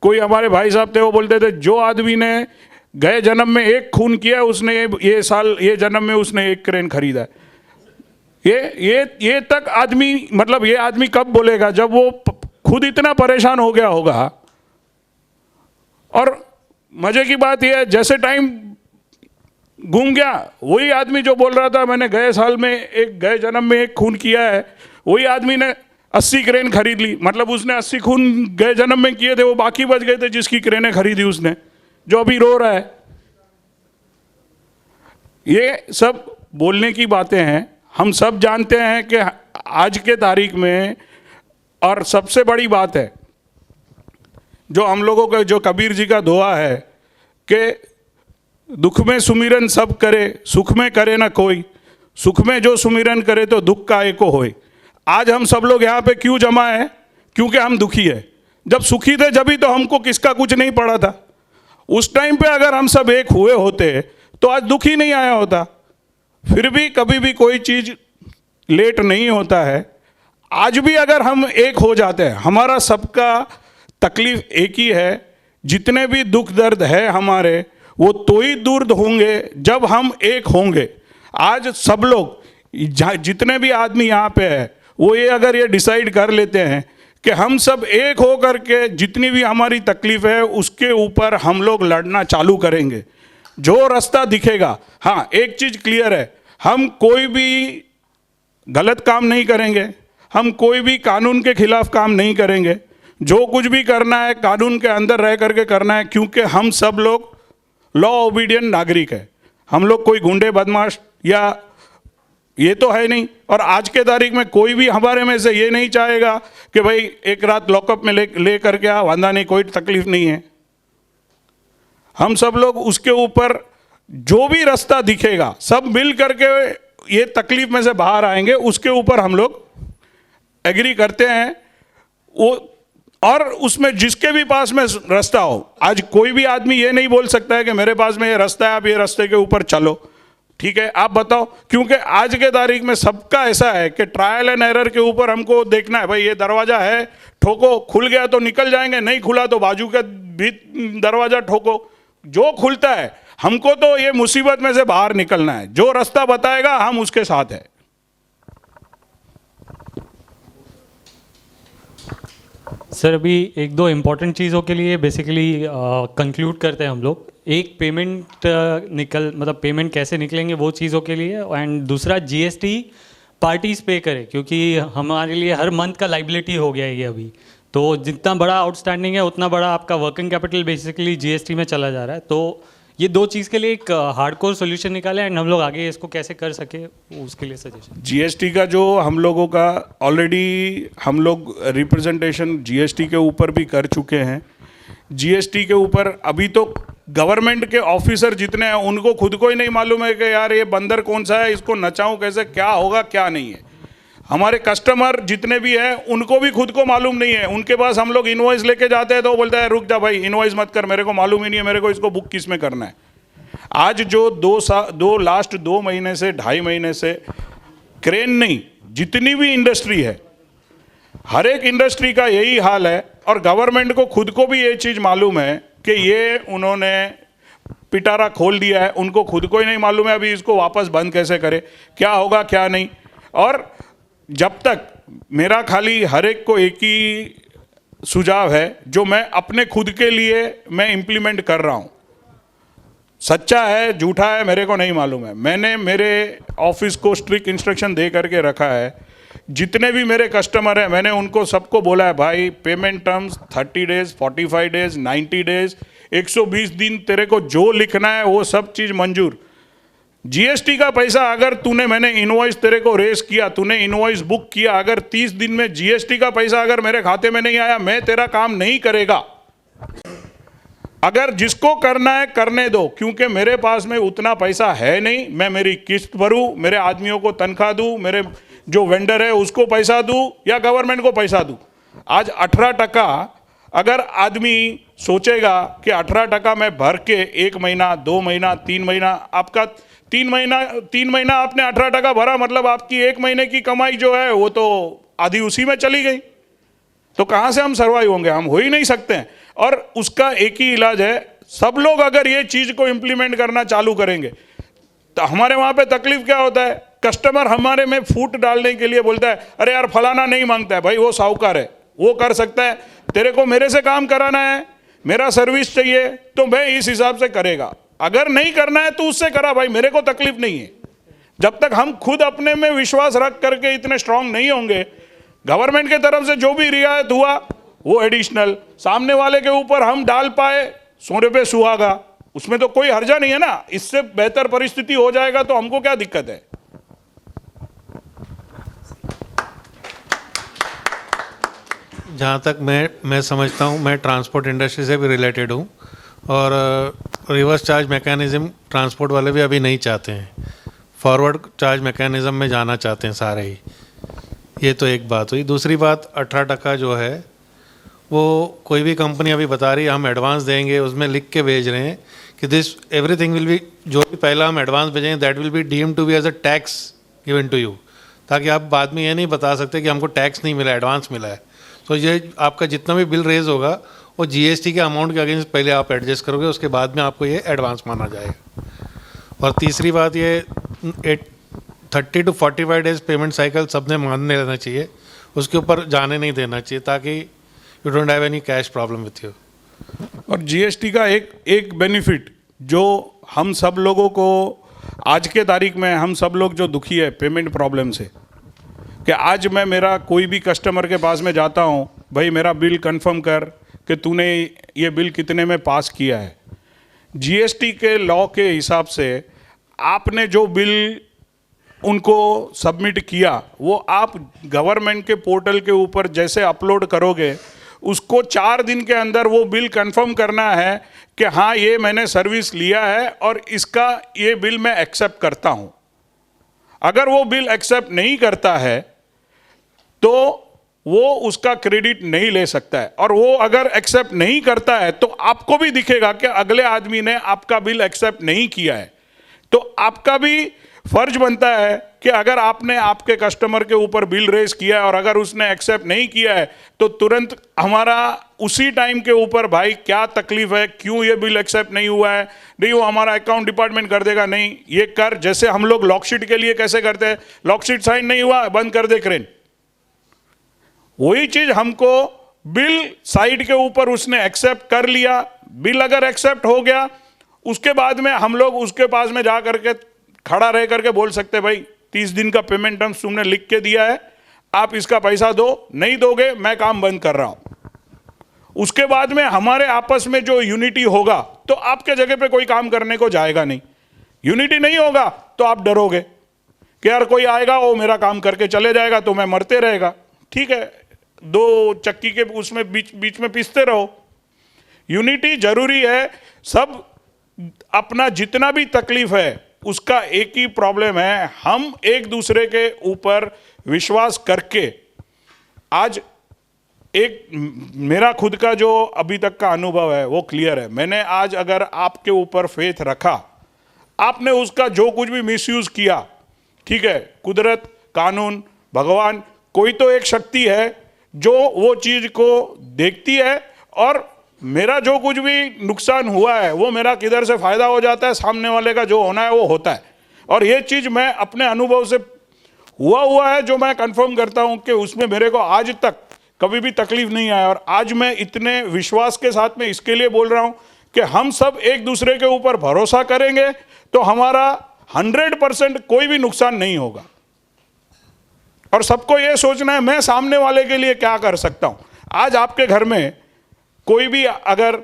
कोई हमारे भाई साहब थे वो बोलते थे जो आदमी ने गए जन्म में 1 खून किया उसने ये जन्म में उसने 1 क्रेन खरीदा है। ये तक आदमी, मतलब ये आदमी कब बोलेगा जब वो खुद इतना परेशान हो गया होगा। और मजे की बात यह है जैसे टाइम घूम गया, वही आदमी जो बोल रहा था मैंने गए जन्म में 1 खून किया है, वही आदमी ने 80 क्रेन खरीद ली। मतलब उसने 80 खून गए जन्म में किए थे, वो बाकी बच गए थे जिसकी क्रेनें खरीदी उसने, जो अभी रो रहा है। ये सब बोलने की बातें हैं। हम सब जानते हैं कि आज के तारीख में, और सबसे बड़ी बात है जो हम लोगों का, जो कबीर जी का दुआ है कि दुख में सुमिरन सब करे, सुख में करे ना कोई, सुख में जो सुमिरन करे तो दुख का एको होए। आज हम सब लोग यहाँ पे क्यों जमा है? क्योंकि हम दुखी है। जब सुखी थे जभी तो हमको किसका कुछ नहीं पड़ा था। उस टाइम पे अगर हम सब एक हुए होते तो आज दुख ही नहीं आया होता। फिर भी कभी भी कोई चीज़ लेट नहीं होता है। आज भी अगर हम एक हो जाते हैं, हमारा सबका तकलीफ एक ही है, जितने भी दुख दर्द है हमारे वो तो ही दूर होंगे जब हम एक होंगे। आज सब लोग जितने भी आदमी यहाँ पे है वो ये अगर ये डिसाइड कर लेते हैं कि हम सब एक हो करके जितनी भी हमारी तकलीफ है उसके ऊपर हम लोग लड़ना चालू करेंगे, जो रास्ता दिखेगा। हाँ, एक चीज़ क्लियर है, हम कोई भी गलत काम नहीं करेंगे, हम कोई भी कानून के खिलाफ काम नहीं करेंगे। जो कुछ भी करना है कानून के अंदर रह करके करना है, क्योंकि हम सब लोग लॉ ओबीडियंट नागरिक है। हम लोग कोई गुंडे बदमाश या ये तो है नहीं। और आज के तारीख में कोई भी हमारे में से ये नहीं चाहेगा कि भाई एक रात लॉकअप में ले करके आ, वांदा नहीं, कोई तकलीफ नहीं है। हम सब लोग उसके ऊपर जो भी रास्ता दिखेगा सब मिल करके ये तकलीफ में से बाहर आएंगे, उसके ऊपर हम लोग एग्री करते हैं। वो और उसमें जिसके भी पास में रास्ता हो, आज कोई भी आदमी ये नहीं बोल सकता है कि मेरे पास में ये रास्ता है, आप ये रास्ते के ऊपर चलो, ठीक है आप बताओ। क्योंकि आज के तारीख में सबका ऐसा है कि ट्रायल एंड एरर के ऊपर हमको देखना है, भाई ये दरवाजा है, ठोको, खुल गया तो निकल जाएंगे, नहीं खुला तो बाजू का भी दरवाजा ठोको। जो खुलता है हमको तो ये मुसीबत में से बाहर निकलना है, जो रास्ता बताएगा हम उसके साथ है। सर अभी एक दो इम्पॉर्टेंट चीज़ों के लिए बेसिकली कंक्लूड करते हैं हम लोग। एक पेमेंट मतलब पेमेंट कैसे निकलेंगे वो चीज़ों के लिए, एंड दूसरा जीएसटी पार्टीज पे करे, क्योंकि हमारे लिए हर मंथ का लाइबिलिटी हो गया है ये अभी। तो जितना बड़ा आउटस्टैंडिंग है उतना बड़ा आपका वर्किंग कैपिटल बेसिकली जीएसटी में चला जा रहा है। तो ये दो चीज़ के लिए एक हार्डकोर सोल्यूशन निकाले एंड हम लोग आगे इसको कैसे कर सके उसके लिए सजेशन। जीएसटी का जो हम लोगों का ऑलरेडी हम लोग रिप्रेजेंटेशन जीएसटी के ऊपर भी कर चुके हैं। जीएसटी के ऊपर अभी तो गवर्नमेंट के ऑफिसर जितने हैं उनको खुद को ही नहीं मालूम है कि यार ये बंदर कौन सा है, इसको नचाऊं कैसे, क्या होगा क्या नहीं है। हमारे कस्टमर जितने भी हैं उनको भी खुद को मालूम नहीं है। उनके पास हम लोग इनवॉइस लेके जाते हैं तो वो बोलता है रुक जा भाई, इनवॉइस मत कर, मेरे को मालूम ही नहीं है, मेरे को इसको बुक किस में करना है। आज जो लास्ट 2 महीने से 2.5 महीने से क्रेन नहीं, जितनी भी इंडस्ट्री है, हर एक इंडस्ट्री का यही हाल है। और गवर्नमेंट को खुद को भी ये चीज़ मालूम है कि ये उन्होंने पिटारा खोल दिया है, उनको खुद को ही नहीं मालूम है अभी इसको वापस बंद कैसे करे, क्या होगा क्या नहीं। और जब तक मेरा खाली हर एक को एक ही सुझाव है जो मैं अपने खुद के लिए मैं इम्प्लीमेंट कर रहा हूँ, सच्चा है झूठा है मेरे को नहीं मालूम है, मैंने मेरे ऑफिस को स्ट्रिक्ट इंस्ट्रक्शन दे करके रखा है। जितने भी मेरे कस्टमर हैं मैंने उनको सबको बोला है भाई payment terms 30 days, 45 days, 90 days, 120 दिन तेरे को जो लिखना है वो सब चीज़ मंजूर। जीएसटी का पैसा अगर मैंने इनवॉइस तेरे को रेस किया, तूने इनवॉइस बुक किया, अगर 30 दिन में जीएसटी का पैसा अगर मेरे खाते में नहीं आया, मैं तेरा काम नहीं करेगा। अगर जिसको करना है करने दो, क्योंकि मेरे पास में उतना पैसा है नहीं। मैं मेरी किस्त भरूं, मेरे आदमियों को तनख्वाह दूं, मेरे जो वेंडर है उसको पैसा दूं या गवर्नमेंट को पैसा दूं। आज 18% अगर आदमी सोचेगा कि 18% मैं भर के 1 महीना 2 महीना 3 महीना, आपका 3 महीना आपने 18% भरा, मतलब आपकी 1 महीने की कमाई जो है वो तो आधी उसी में चली गई। तो कहाँ से हम सर्वाइव होंगे, हम हो ही नहीं सकते हैं। और उसका एक ही इलाज है, सब लोग अगर ये चीज़ को इम्प्लीमेंट करना चालू करेंगे तो हमारे वहाँ पे तकलीफ क्या होता है, कस्टमर हमारे में फूट डालने के लिए बोलता है अरे यार फलाना नहीं मांगता है, भाई वो साहूकार है, वो कर सकता है, तेरे को मेरे से काम कराना है, मेरा सर्विस चाहिए तो मैं इस हिसाब से करेगा। अगर नहीं करना है तो उससे करा भाई, मेरे को तकलीफ नहीं है। जब तक हम खुद अपने में विश्वास रख करके इतने स्ट्रांग नहीं होंगे, गवर्नमेंट के तरफ से जो भी रियायत हुआ वो एडिशनल सामने वाले के ऊपर हम डाल पाए, सोने पे सुहागा, उसमें तो कोई हर्जा नहीं है ना। इससे बेहतर परिस्थिति हो जाएगा तो हमको क्या दिक्कत है। जहाँ तक मैं समझता हूँ, मैं ट्रांसपोर्ट इंडस्ट्री से भी रिलेटेड हूँ और रिवर्स चार्ज मैकेनिज़्म ट्रांसपोर्ट वाले भी अभी नहीं चाहते हैं, फॉरवर्ड चार्ज मैकेनिज़्म में जाना चाहते हैं सारे ही। ये तो एक बात हुई। दूसरी बात 18% जो है वो कोई भी कंपनी अभी बता रही है हम एडवांस देंगे, उसमें लिख के भेज रहे हैं कि दिस एवरीथिंग विल बी, जो भी पहला हम एडवांस भेजेंगे that will be deemed to be as a tax given to you, ताकि आप बाद में ये नहीं बता सकते कि हमको टैक्स नहीं मिला, एडवांस मिला है। तो ये आपका जितना भी बिल रेज होगा वो जीएसटी के अमाउंट के अगेंस्ट पहले आप एडजस्ट करोगे, उसके बाद में आपको ये एडवांस माना जाएगा। और तीसरी बात ये 30 to 45 डेज पेमेंट साइकिल सबने मानने लेना चाहिए, उसके ऊपर जाने नहीं देना चाहिए, ताकि you don't have any cash problem with you. और जीएसटी का एक बेनिफिट जो हम सब लोगों को आज के तारीख में, हम सब लोग जो दुखी है पेमेंट प्रॉब्लम से, कि आज मैं मेरा कोई भी कस्टमर के पास में जाता हूँ, भाई मेरा बिल कंफर्म कर कि तूने ये बिल कितने में पास किया है। जीएसटी के लॉ के हिसाब से आपने जो बिल उनको सबमिट किया वो आप गवर्नमेंट के पोर्टल के ऊपर जैसे अपलोड करोगे, उसको 4 दिन के अंदर वो बिल कंफर्म करना है कि हाँ ये मैंने सर्विस लिया है और इसका ये बिल मैं एक्सेप्ट करता हूँ। अगर वो बिल एक्सेप्ट नहीं करता है तो वो उसका क्रेडिट नहीं ले सकता है, और वो अगर एक्सेप्ट नहीं करता है तो आपको भी दिखेगा कि अगले आदमी ने आपका बिल एक्सेप्ट नहीं किया है। तो आपका भी फर्ज बनता है कि अगर आपने आपके कस्टमर के ऊपर बिल रेज किया है और अगर उसने एक्सेप्ट नहीं किया है तो तुरंत हमारा उसी टाइम के ऊपर, भाई क्या तकलीफ है, क्यों ये बिल एक्सेप्ट नहीं हुआ है, नहीं वो हमारा अकाउंट डिपार्टमेंट कर देगा, नहीं ये कर, जैसे हम लोग लॉकशीट के लिए कैसे करते हैं, लॉकशीट साइन नहीं हुआ बंद कर दे क्रेन, वही चीज हमको बिल साइड के ऊपर उसने एक्सेप्ट कर लिया, बिल अगर एक्सेप्ट हो गया उसके बाद में हम लोग उसके पास में जा करके खड़ा रह करके बोल सकते भाई 30 दिन का पेमेंट टर्म्स तुमने लिख के दिया है, आप इसका पैसा दो, नहीं दोगे मैं काम बंद कर रहा हूं। उसके बाद में हमारे आपस में जो यूनिटी होगा तो आपके जगह पे कोई काम करने को जाएगा नहीं। यूनिटी नहीं होगा तो आप डरोगे कि यार कोई आएगा वो मेरा काम करके चले जाएगा तो मैं मरते रहेगा। ठीक है, 2 चक्की के उसमें बीच में पीसते रहो। यूनिटी जरूरी है। सब अपना जितना भी तकलीफ है उसका एक ही प्रॉब्लम है, हम एक दूसरे के ऊपर विश्वास करके। आज एक मेरा खुद का जो अभी तक का अनुभव है वो क्लियर है। मैंने आज अगर आपके ऊपर फेथ रखा, आपने उसका जो कुछ भी मिसयूज किया, ठीक है, कुदरत, कानून, भगवान, कोई तो एक शक्ति है जो वो चीज को देखती है, और मेरा जो कुछ भी नुकसान हुआ है वो मेरा किधर से फायदा हो जाता है, सामने वाले का जो होना है वो होता है। और ये चीज मैं अपने अनुभव से हुआ है जो मैं कंफर्म करता हूं कि उसमें मेरे को आज तक कभी भी तकलीफ नहीं आया। और आज मैं इतने विश्वास के साथ में इसके लिए बोल रहा हूं कि हम सब एक दूसरे के ऊपर भरोसा करेंगे तो हमारा 100% कोई भी नुकसान नहीं होगा। और सबको ये सोचना है मैं सामने वाले के लिए क्या कर सकता हूं। आज आपके घर में कोई भी अगर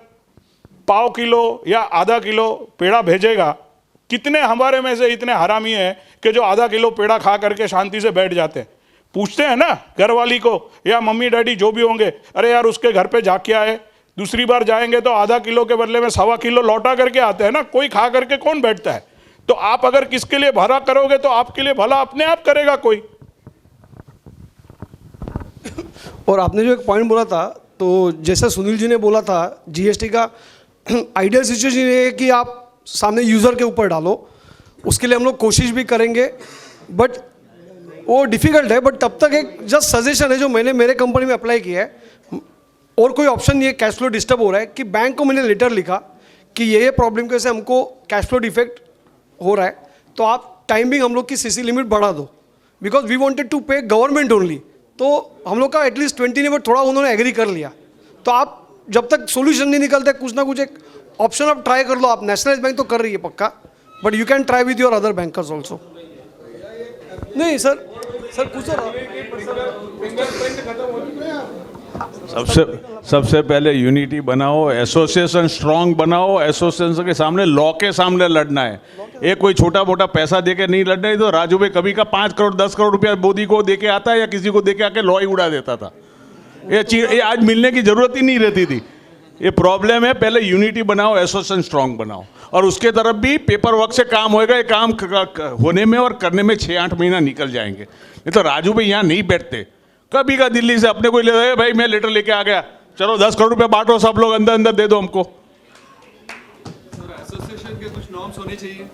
पाव किलो या आधा किलो पेड़ा भेजेगा, कितने हमारे में से इतने हरामी हैं कि जो आधा किलो पेड़ा खा करके शांति से बैठ जाते हैं। पूछते हैं ना घर वाली को या मम्मी डैडी जो भी होंगे, अरे यार उसके घर पे जाके आए, दूसरी बार जाएंगे तो आधा किलो के बदले में 1.25 किलो लौटा करके आते हैं ना। कोई खा करके कौन बैठता है। तो आप अगर किसके लिए भला करोगे तो आपके लिए भला अपने आप करेगा कोई। और आपने जो एक पॉइंट बोला था, तो जैसा सुनील जी ने बोला था, जीएसटी का आइडियल सिचुएशन ये है कि आप सामने यूज़र के ऊपर डालो। उसके लिए हम लोग कोशिश भी करेंगे, बट वो डिफ़िकल्ट है। बट तब तक एक जस्ट सजेशन है जो मैंने मेरे कंपनी में अप्लाई किया है। और कोई ऑप्शन नहीं है, कैश फ्लो डिस्टर्ब हो रहा है, कि बैंक को मैंने लेटर लिखा कि ये प्रॉब्लम की वजह से हमको कैश फ्लो डिफेक्ट हो रहा है, तो आप टाइमिंग हम लोग की सीसी लिमिट बढ़ा दो, बिकॉज वी वांटेड टू पे गवर्नमेंट ओनली। तो हम लोग का एटलीस्ट 20 नहीं, बट थोड़ा उन्होंने एग्री कर लिया। तो आप जब तक सॉल्यूशन नहीं निकलते, कुछ ना कुछ एक ऑप्शन आप ट्राई कर लो। आप नेशनलाइज बैंक तो कर रही है पक्का, but you can try with your other bankers also. नहीं सर कुछ सबसे पहले यूनिटी बनाओ, एसोसिएशन स्ट्रांग बनाओ। एसोसिएशन के सामने, लॉ के सामने लड़ना है। ये कोई छोटा मोटा पैसा देके नहीं लड़ना है। तो राजू भाई कभी का 5 करोड़ 10 करोड़ रुपया मोदी को देके आता है या किसी को देके आके लॉ ही उड़ा देता था। ये चीज ये आज मिलने की जरूरत ही नहीं रहती थी। ये प्रॉब्लम है। पहले यूनिटी बनाओ, एसोसिएशन स्ट्रांग बनाओ, और उसके तरफ भी पेपर वर्क से काम होएगा। ये काम होने में और करने में 6-8 महीना निकल जाएंगे। नहीं तो राजू भाई यहाँ नहीं बैठते। कभी का दिल्ली से अपने को ले रहे, भाई मैं लेटर लेके आ गया, चलो 10 करोड़ रुपया बांटो, सब लोग अंदर अंदर दे दो हमको। होने चाहिए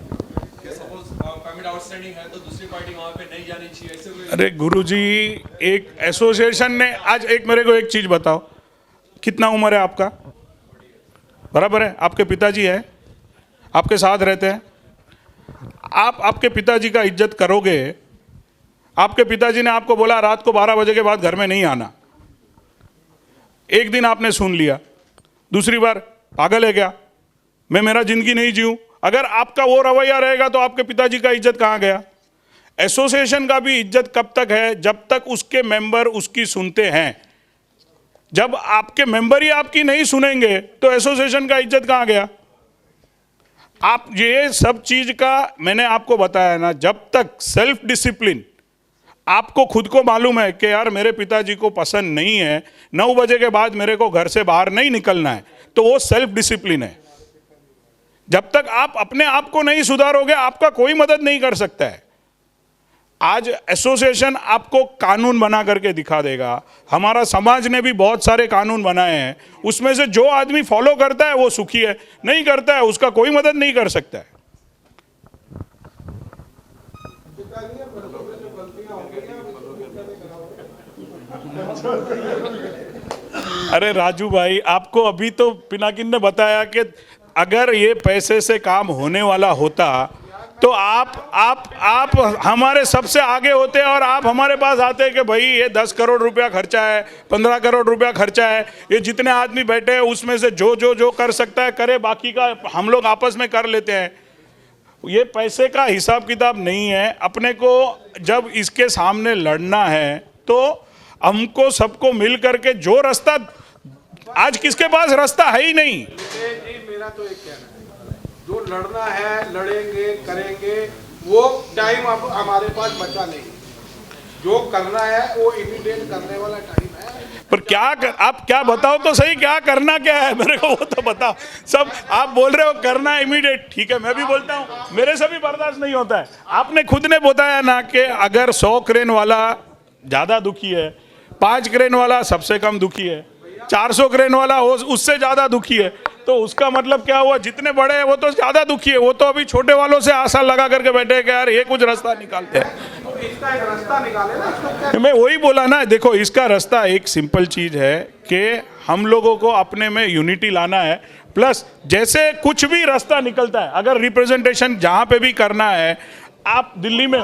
कि सपोज पेमेंट आउटस्टैंडिंग है तो दूसरी पार्टी वहाँ पे नहीं जानी चाहिए, ऐसे कोई? अरे गुरुजी, एक एसोसिएशन ने आज मेरे को एक चीज बताओ, कितना उम्र है आपका? बराबर है? आपके पिताजी है, आपके साथ रहते हैं, आप आपके पिताजी का इज्जत करोगे? आपके पिताजी ने आपको बोला रात को 12 बजे के बाद घर में नहीं आना, एक दिन आपने सुन लिया, दूसरी बार पागल है क्या, मैं मेरा जिंदगी नहीं जीऊं? अगर आपका वो रवैया रहेगा तो आपके पिताजी का इज्जत कहाँ गया? एसोसिएशन का भी इज्जत कब तक है? जब तक उसके मेंबर उसकी सुनते हैं। जब आपके मेंबर ही आपकी नहीं सुनेंगे तो एसोसिएशन का इज्जत कहाँ गया? आप ये सब चीज का मैंने आपको बताया ना, जब तक सेल्फ डिसिप्लिन आपको खुद को मालूम है कि यार मेरे पिताजी को पसंद नहीं है, 9 बजे के बाद मेरे को घर से बाहर नहीं निकलना है, तो वो सेल्फ डिसिप्लिन है। जब तक आप अपने आप को नहीं सुधारोगे आपका कोई मदद नहीं कर सकता है। आज एसोसिएशन आपको कानून बना करके दिखा देगा। हमारा समाज ने भी बहुत सारे कानून बनाए हैं, उसमें से जो आदमी फॉलो करता है वो सुखी है, नहीं करता है उसका कोई मदद नहीं कर सकता है। अरे राजू भाई, आपको अभी तो पिनाकिन ने बताया कि अगर ये पैसे से काम होने वाला होता तो आप हमारे सबसे आगे होते और आप हमारे पास आते कि भाई ये 10 करोड़ रुपया खर्चा है, 15 करोड़ रुपया खर्चा है, ये जितने आदमी बैठे हैं उसमें से जो कर सकता है करे, बाकी का हम लोग आपस में कर लेते हैं। ये पैसे का हिसाब किताब नहीं है। अपने को जब इसके सामने लड़ना है तो हमको सबको मिल करके जो रास्ता, आज किसके पास रास्ता है ही नहीं। जी मेरा तो एक कहना है, जो लड़ना है लड़ेंगे करेंगे, वो टाइम अब हमारे पास बचा नहीं। जो करना है वो इमीडिएट करने वाला टाइम है। पर क्या आप क्या बताओ तो सही, क्या करना क्या है मेरे को वो तो बताओ। सब आप बोल रहे हो करना इमीडिएट, ठीक है, मैं भी बोलता हूँ, मेरे से भी बर्दाश्त नहीं होता है। आपने खुद ने बताया ना कि अगर 100 क्रेन वाला ज़्यादा दुखी है, 5 क्रेन वाला सबसे कम दुखी है, 400 क्रेन वाला हो उससे ज़्यादा दुखी है, तो उसका मतलब क्या हुआ? जितने बड़े हैं वो तो ज़्यादा दुखी है, वो तो अभी छोटे वालों से आशा लगा करके बैठे कि यार ये कुछ रास्ता निकालते हैं। तो इसका एक रास्ता निकाले ना, इसको क्या? मैं वही बोला ना, देखो इसका रास्ता एक सिंपल चीज़ है कि हम लोगों को अपने में यूनिटी लाना है। प्लस जैसे कुछ भी रास्ता निकलता है, अगर रिप्रेजेंटेशन जहाँ पे भी करना है, आप दिल्ली में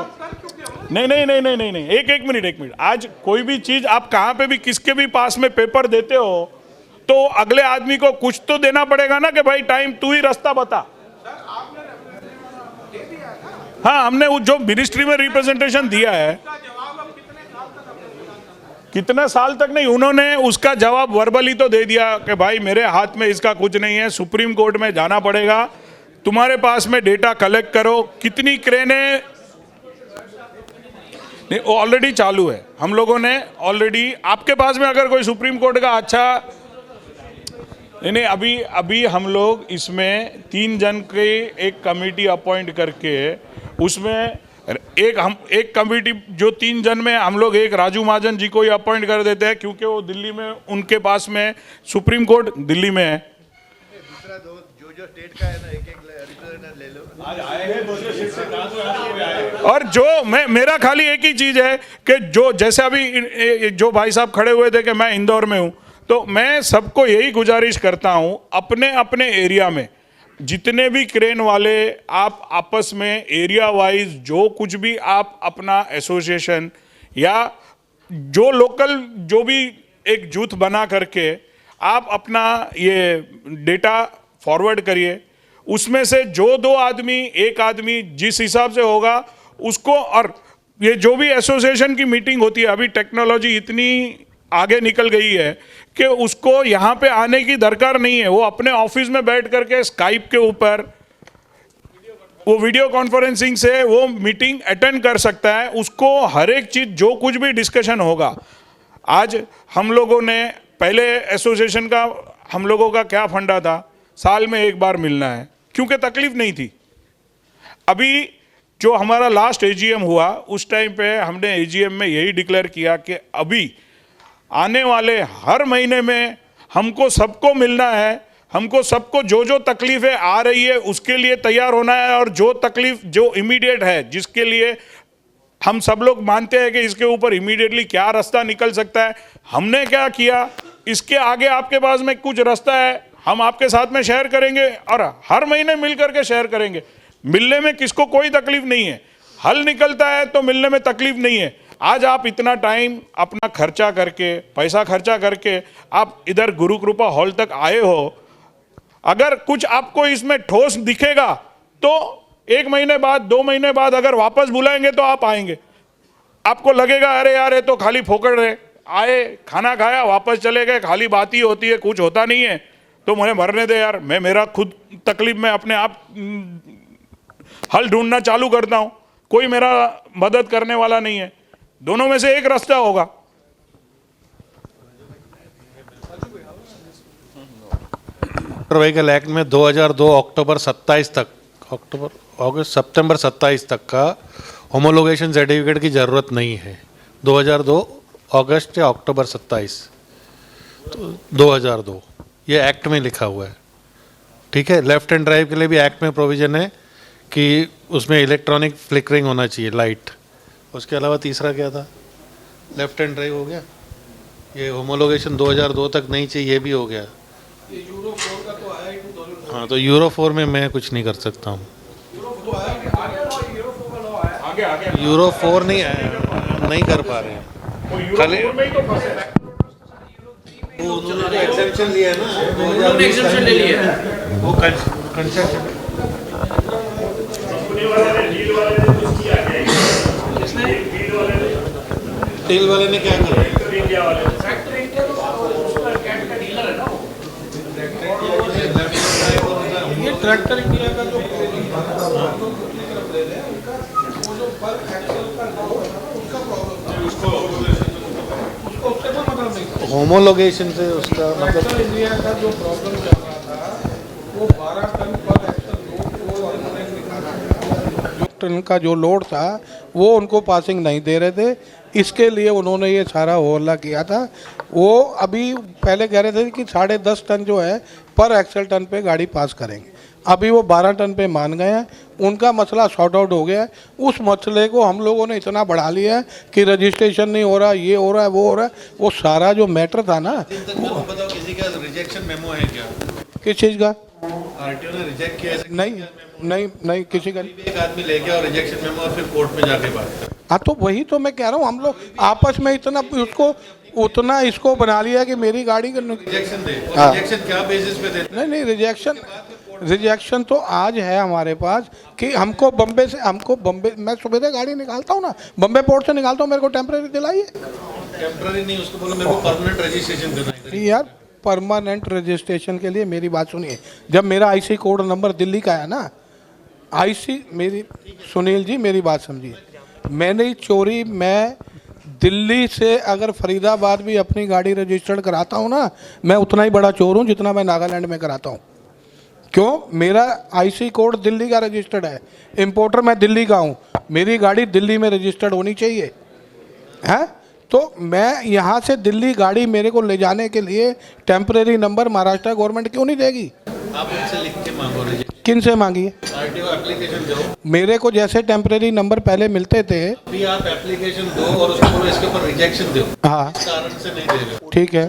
नहीं, एक मिनट, आज कोई भी चीज आप कहाँ पे भी किसके भी पास में पेपर देते हो तो अगले आदमी को कुछ तो देना पड़ेगा ना कि भाई टाइम तू ही रास्ता बता। हाँ, हमने वो जो मिनिस्ट्री में रिप्रेजेंटेशन दिया है, कितने साल तक नहीं, उन्होंने उसका जवाब वर्बली तो दे दिया कि भाई मेरे हाथ में इसका कुछ नहीं है, सुप्रीम कोर्ट में जाना पड़ेगा, तुम्हारे पास में डेटा कलेक्ट करो, कितनी क्रेनें ऑलरेडी चालू है। हम लोगों ने ऑलरेडी, आपके पास में अगर कोई सुप्रीम कोर्ट का अच्छा नहीं, अभी हम लोग इसमें 3 जन के एक कमेटी अपॉइंट करके उसमें एक कमेटी जो 3 जन में हम लोग एक राजू महाजन जी को ही अपॉइंट कर देते हैं, क्योंकि वो दिल्ली में, उनके पास में सुप्रीम कोर्ट दिल्ली में है। दूसरा जो स्टेट का है ना, एक रिप्रेजेंटेटिव ले लो। आज आए हैं दूसरे स्टेट से, कहाँ से आए हैं? और जो मेरा खाली एक ही चीज है कि जो जैसे अभी जो भाई साहब खड़े हुए थे कि मैं इंदौर में हूँ, तो मैं सबको यही गुजारिश करता हूँ, अपने अपने एरिया में जितने भी क्रेन वाले आप आपस में एरिया वाइज जो कुछ भी आप अपना एसोसिएशन या जो लोकल जो भी एक जूथ बना करके आप अपना ये डेटा फॉरवर्ड करिए। उसमें से जो 2 आदमी, एक आदमी जिस हिसाब से होगा उसको, और ये जो भी एसोसिएशन की मीटिंग होती है, अभी टेक्नोलॉजी इतनी आगे निकल गई है कि उसको यहाँ पे आने की दरकार नहीं है, वो अपने ऑफिस में बैठ करके स्काइप के ऊपर वो वीडियो कॉन्फ्रेंसिंग से वो मीटिंग अटेंड कर सकता है। उसको हर एक चीज़ जो कुछ भी डिस्कशन होगा, आज हम लोगों ने पहले एसोसिएशन का हम लोगों का क्या फंडा था, साल में एक बार मिलना है, क्योंकि तकलीफ नहीं थी। अभी जो हमारा लास्ट एजीएम हुआ उस टाइम पे हमने एजीएम में यही डिक्लेयर किया कि अभी आने वाले हर महीने में हमको सबको मिलना है, हमको सबको जो तकलीफें आ रही है उसके लिए तैयार होना है, और जो तकलीफ जो इमीडिएट है, जिसके लिए हम सब लोग मानते हैं कि इसके ऊपर इमीडिएटली क्या रास्ता निकल सकता है, हमने क्या किया, इसके आगे आपके पास में कुछ रास्ता है, हम आपके साथ में शेयर करेंगे और हर महीने मिल करके शेयर करेंगे। मिलने में किसको कोई तकलीफ नहीं है, हल निकलता है तो मिलने में तकलीफ नहीं है। आज आप इतना टाइम अपना खर्चा करके, पैसा खर्चा करके आप इधर गुरु कृपा हॉल तक आए हो, अगर कुछ आपको इसमें ठोस दिखेगा तो 1 महीने बाद, 2 महीने बाद अगर वापस बुलाएंगे तो आप आएंगे। आपको लगेगा अरे यार ये तो खाली फोकट रहे, आए खाना खाया वापस चले गए, खाली बात ही होती है, कुछ होता नहीं है, तो मुझे मरने दे यार, मैं मेरा खुद तकलीफ में अपने आप हल ढूंढना चालू करता हूं, कोई मेरा मदद करने वाला नहीं है। दोनों में से एक रास्ता होगा। मोटर व्हीकल एक्ट में 2002 अक्टूबर 27 तक, सितंबर 27 तक का होमोलोगेशन सर्टिफिकेट की ज़रूरत नहीं है। 2002 अगस्त या अक्टूबर 27, तो 2002 ये एक्ट में लिखा हुआ है। ठीक है, लेफ्ट हैंड ड्राइव के लिए भी एक्ट में प्रोविज़न है कि उसमें इलेक्ट्रॉनिक फ्लिकरिंग होना चाहिए लाइट। उसके अलावा तीसरा क्या था? लेफ्ट हैंड ड्राइव हो गया, ये होमोलोगेशन 2002 तक नहीं चाहिए, ये भी हो गया। यूरो 4 का तो आया ही 2000। हाँ, तो यूरो 4 में मैं कुछ नहीं कर सकता हूँ। यूरो 4 नहीं आया, नहीं कर पा रहे हैं। खाली उन्होंने एग्जेम्पशन लिया है ना, उन्होंने एग्जेम्पशन ले लिया है वो कंस्ट्रक्शन। टील वाले ने क्या करा? ये ट्रैक्टर इंडिया का जो होमोलोगेशन से उसका मतलब इंडिया का जो प्रॉब्लम चल रहा था वो 12 टन पर एक्सल लोड को उन्होंने निकाला। जो टन का जो लोड था वो उनको पासिंग नहीं दे रहे थे, इसके लिए उन्होंने ये सारा होल्ला किया था। वो अभी पहले कह रहे थे कि 10.5 टन जो है पर एक्सल टन पे गाड़ी पास करेंगे, अभी वो 12 टन पे मान गए हैं, उनका मसला सॉर्ट आउट हो गया है। उस मसले को हम लोगों ने इतना बढ़ा लिया है कि रजिस्ट्रेशन नहीं हो रहा, ये हो रहा है, वो हो रहा है, वो सारा जो मैटर था ना। बताओ, किसी का रिजेक्शन मेमो है क्या? किस चीज़ का? आरटीओ ने रिजेक्ट किया? नहीं किसी का। एक आदमी ले गया और रिजेक्शन मेमो और फिर कोर्ट में जाके बात कर। हाँ, तो वही तो मैं कह रहा हूँ, हम लोग आपस में इतना उसको उतना इसको बना लिया कि मेरी गाड़ी का रिजेक्शन दे। हाँ। रिजेक्शन क्या बेसिस पे दे? नहीं, रिजेक्शन तो आज है हमारे पास कि हमको बम्बे मैं सुबह से गाड़ी निकालता हूँ ना, बम्बे पोर्ट से निकालता हूँ, मेरे को टेम्परेरी दिलाइए। टेम्पररी नहीं, उसको बोलो मेरे को परमानेंट रजिस्ट्रेशन देना है। यार, परमानेंट रजिस्ट्रेशन के लिए मेरी बात सुनिए, जब मेरा आईसी कोड नंबर दिल्ली का है ना, आईसी मेरी, सुनील जी मेरी बात समझिए, मैंने चोरी, मैं दिल्ली से अगर फरीदाबाद भी अपनी गाड़ी रजिस्टर्ड कराता हूँ ना, मैं उतना ही बड़ा चोर हूँ जितना मैं नागालैंड में कराता हूँ। क्यों? मेरा आईसी कोड दिल्ली का रजिस्टर्ड है, इंपोर्टर मैं दिल्ली का हूँ, मेरी गाड़ी दिल्ली में रजिस्टर्ड होनी चाहिए, है? तो मैं यहाँ से दिल्ली गाड़ी मेरे को ले जाने के लिए टेम्परेरी नंबर महाराष्ट्र गवर्नमेंट क्यों नहीं देगी? आप उनसे लिख के मांगो। किन से मांगी है? आरटीओ एप्लीकेशन दो। मेरे को जैसे टेम्परेरी नंबर पहले मिलते थे, अभी आप एप्लीकेशन दो और उसको बोलो इसके ऊपर रिजेक्शन दो। हाँ, इस कारण से नहीं दे रहे। ठीक है,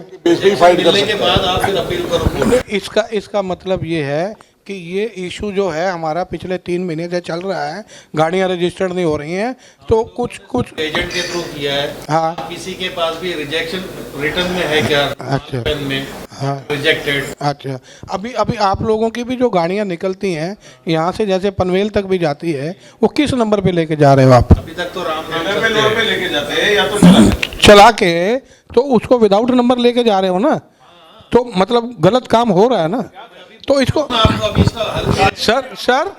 मिलने के बाद आप फिर अपील करो। इसका मतलब ये है कि ये इशू जो है हमारा पिछले 3 महीने से चल रहा है, गाड़ियाँ रजिस्टर्ड नहीं हो रही हैं, तो कुछ एजेंट के थ्रू किया है। हाँ, किसी के पास भी रिजेक्शन रिटर्न में है क्या? अच्छा, पेन में हाँ, रिजेक्टेड। अच्छा। अभी आप लोगों की भी जो गाड़ियाँ निकलती हैं यहाँ से, जैसे पनवेल तक भी जाती है, वो किस नंबर पे लेके जा रहे हो आप? अभी तक तो राम नाम पे लेके जाते हैं या तो चला के, तो उसको विदाउट नंबर लेके जा रहे हो ना, तो मतलब गलत काम हो रहा है ना। तो इसको सर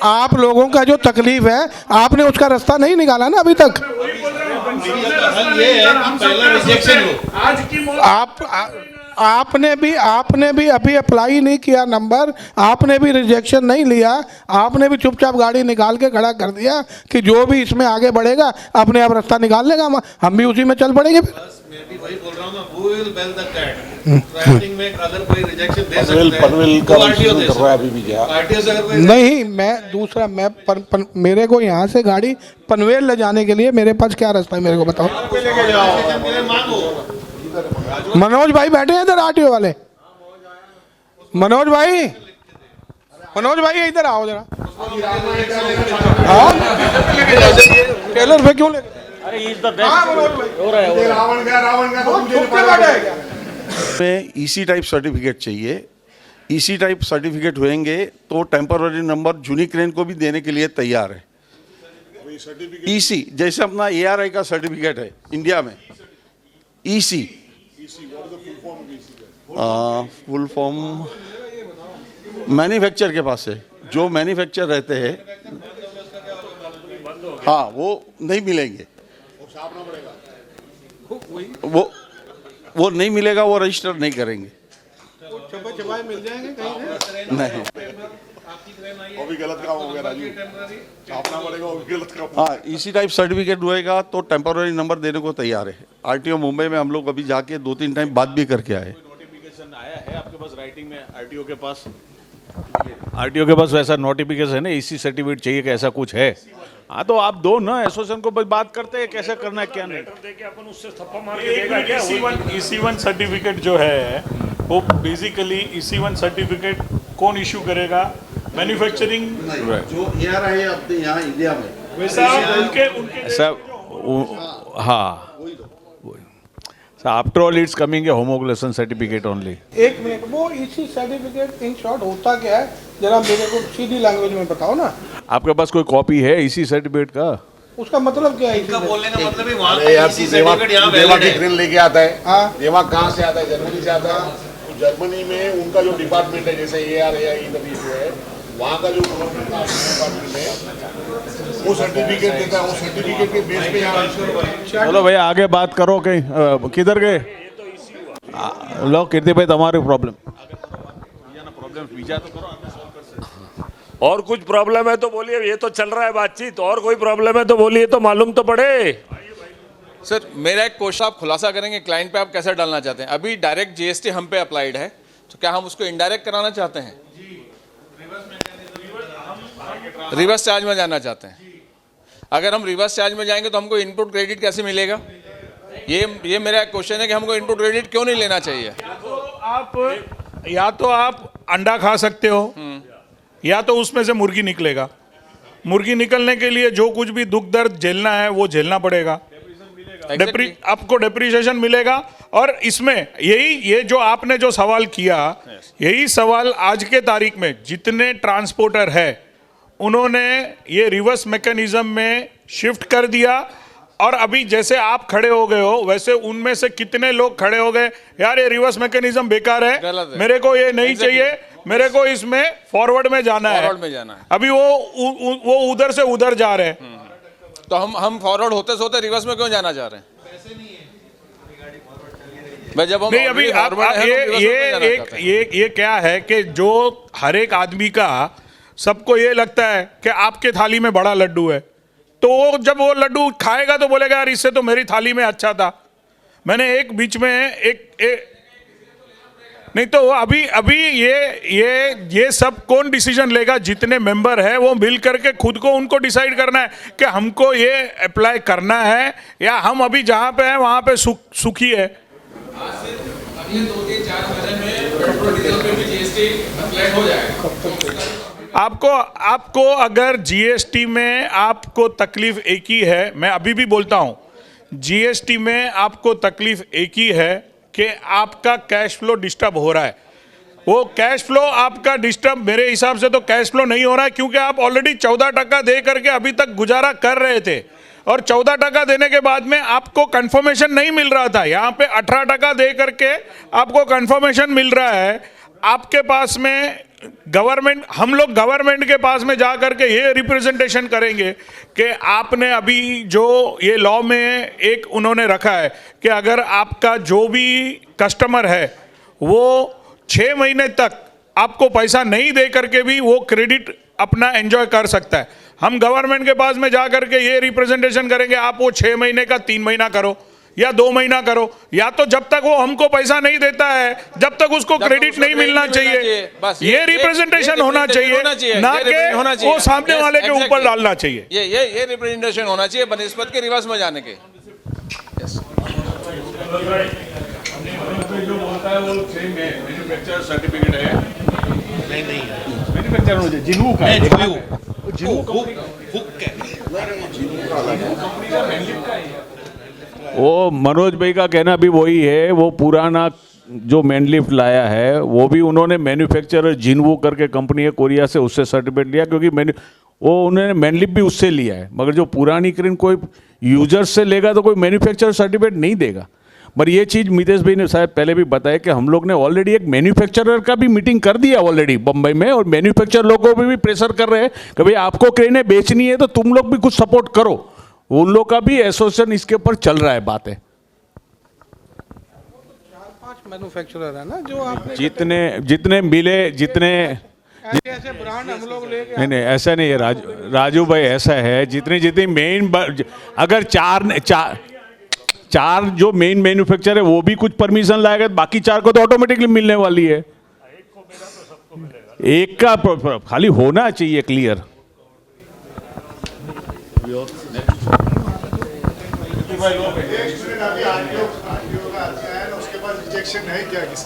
आप लोगों का जो तकलीफ है, आपने उसका रास्ता नहीं निकाला ना अभी तक। ये है कि पहला रिजेक्शन हो। आपने भी अभी अप्लाई नहीं किया नंबर, आपने भी रिजेक्शन नहीं लिया, आपने भी चुपचाप गाड़ी निकाल के खड़ा कर दिया कि जो भी इसमें आगे बढ़ेगा अपने आप रास्ता निकाल लेगा, हम भी उसी में चल पड़ेंगे। मैं भी वही बोल रहा हूँ ना, वो will bell the cat writing में अगर कोई रिजेक्शन दे सकता है पनवेल का तो आरटीओ दे कर रहा है अभी भी क्या आरटीओ से अगर कोई नहीं, मैं दूसरा मेरे को यहाँ से गाड़ी पनवेल ले जाने के लिए मेरे पास क्या रास्ता है, मेरे को बताओ। मनोज भाई बैठे हैं इधर, आरटीओ वाले। मनोज भाई इधर आओ जरा। हाँ? टेलर पे क्यों ले? में ईसी टाइप सर्टिफिकेट चाहिए। ईसी टाइप सर्टिफिकेट होंगे तो टेम्पररी नंबर जूनी क्रेन को भी देने के लिए तैयार है। ईसी जैसे अपना एआरआई का सर्टिफिकेट है इंडिया में, ईसी फुल फॉर्म मैन्युफैक्चर के पास है, जो मैन्युफैक्चर रहते हैं हाँ वो नहीं मिलेंगे, वो नहीं मिलेगा, वो रजिस्टर नहीं करेंगे। मिल जाएंगे कहीं नहीं, वो भी गलत काम हो गया राजू, छापना पड़ेगा, वो भी गलत काम। हाँ इसी टाइप सर्टिफिकेट हुएगा तो टेम्पररी नंबर देने को तैयार है। आरटीओ मुंबई में हम लोग अभी जाके 2-3 टाइम बात भी करके आए। नोटिफिकेशन आया है आपके पास राइटिंग में आरटीओ के पास? आरटीओ के पास वैसा नोटिफिकेशन है ना, इसी सर्टिफिकेट चाहिए कि ऐसा कुछ है? हाँ तो आप दो ना, एसोसिएशन को बात करते हैं कैसे करना है क्या नहीं। EC1 सर्टिफिकेट जो है वो बेसिकली EC1 सर्टिफिकेट कौन इशू करेगा? मैन्युफैक्चरिंग जो एआरआई है अपने यहाँ इंडिया में वैसा उनके हाँ after all it's coming a homologation certificate only. एक मिनट, वो इसी सर्टिफिकेट इन शॉर्ट होता क्या है, जरा मेरे को सीधी लैंग्वेज में बताओ ना। आपके पास कोई कॉपी है इसी सर्टिफिकेट का? उसका मतलब क्या है? इनका बोलने का मतलब ही वहाँ अरे यार, इसी देवा सर्टिफिकेट यहाँ देवा वैलिड की है। ट्रेन लेके आता है। हाँ। देवा कहाँ से आता है? जर्मनी से आता है। तो जर्मनी में उनका जो डिपार्टमेंट है, जैसे ARAI इधर जो है, वहाँ का जो गवर्नमेंट का डिपार्टमेंट है, वो सर्टिफिकेट देता है। वो सर्टिफिकेट के बेस पे यहाँ चलो भैया आगे बात करो। कहीं किधर गए लो? कीर्ति भाई तुम्हारी प्रॉब्लम वीजा तो करो। और कुछ प्रॉब्लम है तो बोलिए, ये तो चल रहा है बातचीत। और कोई प्रॉब्लम है तो बोलिए, तो मालूम तो पड़े। सर मेरा एक क्वेश्चन आप खुलासा करेंगे, क्लाइंट पे आप कैसे डालना चाहते हैं? अभी डायरेक्ट जीएसटी हम पे अप्लाइड है, तो क्या हम उसको इनडायरेक्ट कराना चाहते हैं? रिवर्स चार्ज में जाना चाहते हैं। अगर हम रिवर्स चार्ज में जाएंगे तो हमको इनपुट क्रेडिट कैसे मिलेगा? ये मेरा क्वेश्चन है कि हमको इनपुट क्रेडिट क्यों नहीं लेना चाहिए? या तो आप अंडा खा सकते हो, या तो उसमें से मुर्गी निकलेगा। मुर्गी निकलने के लिए जो कुछ भी दुख दर्द झेलना है वो झेलना पड़ेगा। आपको डेप्रिसिएशन मिलेगा। और इसमें ये जो आपने जो सवाल किया, यही सवाल आज के तारीख में जितने ट्रांसपोर्टर है उन्होंने ये रिवर्स मैकेनिज्म में शिफ्ट कर दिया। और अभी जैसे आप खड़े हो गए हो, वैसे उनमें से कितने लोग खड़े हो गए, यार ये रिवर्स मैकेनिज्म बेकार है, मेरे को ये नहीं चाहिए, मेरे को इसमें फॉरवर्ड में जाना है। अभी वो उधर से उधर जा रहे हैं। तो हम फॉरवर्ड होते सोते रिवर्स में क्यों जाना चाह रहे हैं? जब हम नहीं, अभी आप ये क्या है कि जो हर एक आदमी का, सबको ये लगता है कि आपके थाली में बड़ा लड्डू है, तो वो जब वो लड्डू खाएगा तो बोलेगा यार इससे तो मेरी थाली में अच्छा था। मैंने एक बीच में नहीं तो अभी ये सब कौन डिसीजन लेगा? जितने मेंबर है वो मिल करके खुद को उनको डिसाइड करना है कि हमको ये अप्लाई करना है, या हम अभी जहाँ पे हैं वहाँ पे सुखी है। अगले 2-3-4 महीने में पेट्रोल डीजल पे भी जीएसटी अप्लाई हो जाएगा। आपको अगर जीएसटी में आपको तकलीफ एक ही है, मैं अभी भी बोलता हूँ, जीएसटी में आपको तकलीफ एक ही है कि आपका कैश फ्लो डिस्टर्ब हो रहा है। वो कैश फ्लो आपका डिस्टर्ब, मेरे हिसाब से तो कैश फ्लो नहीं हो रहा है, क्योंकि आप ऑलरेडी 14% दे करके अभी तक गुजारा कर रहे थे, और 14% देने के बाद में आपको कंफर्मेशन नहीं मिल रहा था। यहाँ पे 18% दे करके आपको कंफर्मेशन मिल रहा है। आपके पास में गवर्नमेंट, हम लोग गवर्नमेंट के पास में जा करके ये रिप्रेजेंटेशन करेंगे कि आपने अभी जो ये लॉ में एक उन्होंने रखा है कि अगर आपका जो भी कस्टमर है वो 6 महीने तक आपको पैसा नहीं दे करके भी वो क्रेडिट अपना एंजॉय कर सकता है। हम गवर्नमेंट के पास में जा करके ये रिप्रेजेंटेशन करेंगे, आप वो 6 महीने का 3 महीना करो, या 2 महीना करो, या तो जब तक वो हमको पैसा नहीं देता है जब तक उसको क्रेडिट नहीं मिलना चाहिए। बस ये रिप्रेजेंटेशन होना चाहिए, ना कि वो सामने वाले के ऊपर डालना चाहिए। ये रिप्रेजेंटेशन होना चाहिए बनिस्बत के रिवर्स में जाने के। जो बोलता है वो सेम मैन्युफैक्चरर सर्टिफिकेट है। नहीं है मैन्युफैक्चरर हो जाए जिन्हू का वो मनोज भाई का कहना भी वही है। वो पुराना जो मैनलिफ्ट लाया है वो भी उन्होंने मैन्युफैक्चरर जिन्हू करके कंपनी है कोरिया से, उससे सर्टिफिकेट लिया, क्योंकि वो उन्होंने मैनलिफ्ट भी उससे लिया है। मगर जो पुरानी क्रेन कोई यूजर से लेगा तो कोई मैन्युफैक्चरर सर्टिफिकेट नहीं देगा। पर ये चीज़ मितेश भाई ने शायद पहले भी बताया कि हम लोग ने ऑलरेडी एक मैन्युफैक्चरर का भी मीटिंग कर दिया ऑलरेडी बम्बई में, और मैन्युफैक्चरर लोगों पे भी प्रेशर कर रहे हैं कि भाई आपको क्रेनें बेचनी है तो तुम लोग भी कुछ सपोर्ट करो। उन लोग का भी एसोसिएशन इसके ऊपर चल रहा है बातें। 4-5 मैन्युफैक्चरर है ना जो आपने जितने मिले जितने ऐसे ब्रांड हम लोग ले गए। नहीं ऐसा नहीं है राजू भाई, ऐसा है जितनी मेन अगर चार जो मेन मैन्युफैक्चरर है वो भी कुछ परमिशन लाएगा, बाकी 4 को तो ऑटोमेटिकली मिलने वाली है। एक का खाली होना चाहिए क्लियर।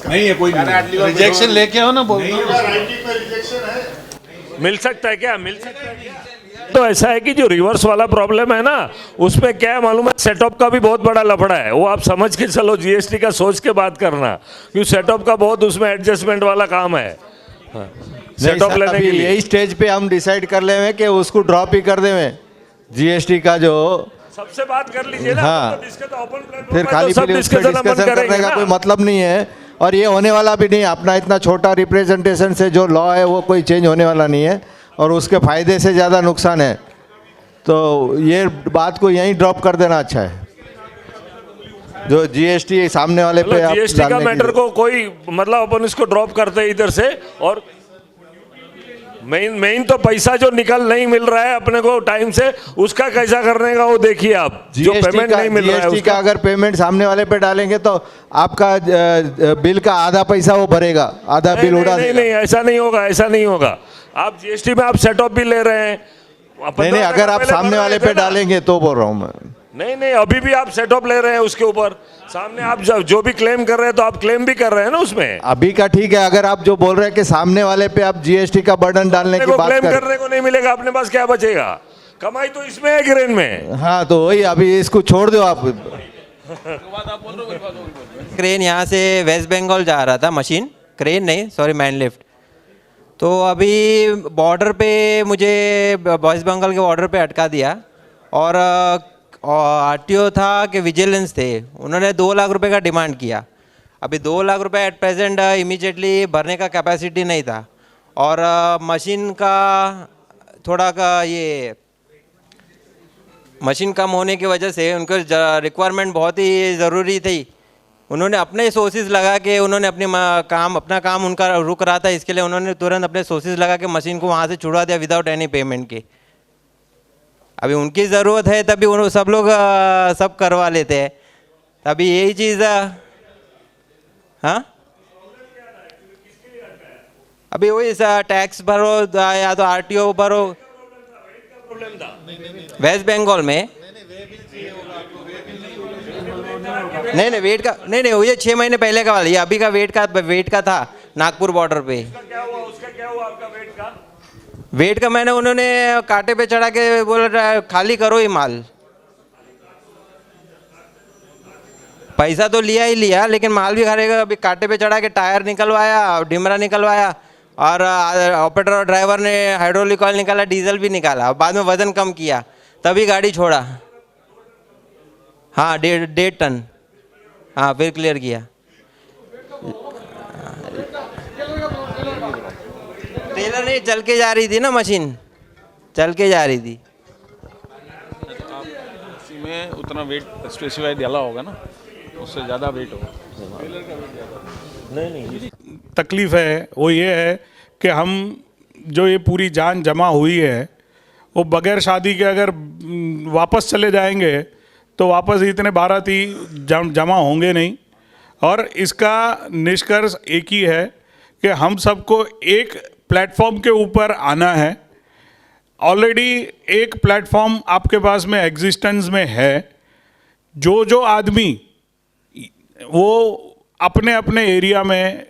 नहीं है कोई रिजेक्शन लेके आओ ना, बोल मिल सकता है क्या? मिल सकता है। तो ऐसा है कि जो रिवर्स वाला प्रॉब्लम है ना, उसमें क्या है मालूम है, सेटअप का भी बहुत बड़ा लफड़ा है। वो आप समझ के चलो, जीएसटी का सोच के बात करना, क्योंकि सेटअप का बहुत उसमें एडजस्टमेंट वाला काम है। सेटअप लेने के लिए यही स्टेज पे हम डिसाइड कर ले कि उसको ड्रॉप ही कर देवे जीएसटी का जो सबसे बात कर लीजिए ना। हाँ, तो ओपन प्लेटफॉर्म फिर खाली डिस्कशन करने का कोई मतलब नहीं है, और ये होने वाला भी नहीं। अपना इतना छोटा रिप्रेजेंटेशन से जो लॉ है वो कोई चेंज होने वाला नहीं है, और उसके फायदे से ज़्यादा नुकसान है। तो ये बात को यहीं ड्रॉप कर देना अच्छा है। जो जीएसटी सामने वाले पे आप जीएसटी का मैटर को कोई मतलब अपन इसको ड्रॉप करते हैं इधर से, और मेन तो पैसा जो निकल नहीं मिल रहा है अपने को टाइम से, उसका कैसा करने का वो देखिए आप। जो पेमेंट नहीं मिल रहा है जीएसटी का अगर पेमेंट सामने वाले पे डालेंगे तो आपका बिल का आधा पैसा वो भरेगा, आधा बिल उड़ा देगा। नहीं, ऐसा नहीं होगा, ऐसा नहीं होगा। आप जीएसटी में आप सेटअप भी ले रहे हैं। नहीं, अगर आप सामने वाले पे डालेंगे तो बोल रहा हूँ मैं। नहीं, अभी भी आप सेटअप ले रहे हैं उसके ऊपर सामने। आप जो भी क्लेम कर रहे हैं तो आप क्लेम भी कर रहे हैं ना उसमें। अभी का ठीक है, अगर आप जो बोल रहे हैं कि सामने वाले पे आप जीएसटी का बर्डन डालने की बात क्लेम करने को नहीं मिलेगा, अपने पास क्या बचेगा? कमाई तो इसमें है क्रेन में। हाँ, तो वही अभी इसको छोड़ दो आप। क्रेन यहाँ से वेस्ट बंगाल जा रहा था, मशीन क्रेन नहीं, सॉरी मैनलिफ्ट। तो अभी बॉर्डर पे मुझे वेस्ट बंगाल के बॉर्डर पे अटका दिया, और आरटीओ था कि विजिलेंस थे, उन्होंने 2 लाख रुपए का डिमांड किया। अभी 2 लाख रुपए एट प्रेजेंट इमीडिएटली भरने का कैपेसिटी नहीं था, और मशीन का थोड़ा का ये मशीन कम होने की वजह से उनको रिक्वायरमेंट बहुत ही ज़रूरी थी। उन्होंने अपने सोर्सेज लगा के उन्होंने अपना काम उनका रुक रहा था, इसके लिए उन्होंने तुरंत अपने सोर्सेज लगा के मशीन को वहाँ से छुड़वा दिया विदाउट एनी पेमेंट के। अभी उनकी ज़रूरत है तभी उन्होंने सब लोग सब करवा लेते हैं, तभी यही चीज़ हाँ अभी वही टैक्स भरो या तो आरटीओ भरो। वेस्ट बंगाल में नहीं वेट का नहीं वो ये 6 महीने पहले का वाला, ये अभी का वेट का था नागपुर बॉर्डर पे। उसका क्या हुआ आपका वेट का? वेट का मैंने उन्होंने कांटे पे चढ़ा के बोला खाली करो ये माल। पैसा तो लिया ही लिया, लेकिन माल भी खरीदेगा। अभी कांटे पे चढ़ा के टायर निकलवाया, डिमरा निकलवाया, और ऑपरेटर और ड्राइवर ने हाइड्रोलिक ऑयल निकाला, डीजल भी निकाला, बाद में वजन कम किया, तभी गाड़ी छोड़ा। हाँ 1.5 टन, हाँ फिर क्लियर किया। टेलर नहीं, चल के जा रही थी ना मशीन, चल के जा रही थी। में उतना वेट स्पेसिफाइड डाला होगा ना, उससे ज़्यादा वेट होगा। नहीं तकलीफ है वो ये है कि हम जो ये पूरी जान जमा हुई है वो बगैर शादी के अगर वापस चले जाएंगे तो वापस इतने बाराती जमा होंगे नहीं। और इसका निष्कर्ष एक ही है कि हम सबको एक प्लेटफॉर्म के ऊपर आना है। ऑलरेडी एक प्लेटफॉर्म आपके पास में एग्जिस्टेंस में है। जो आदमी वो अपने अपने एरिया में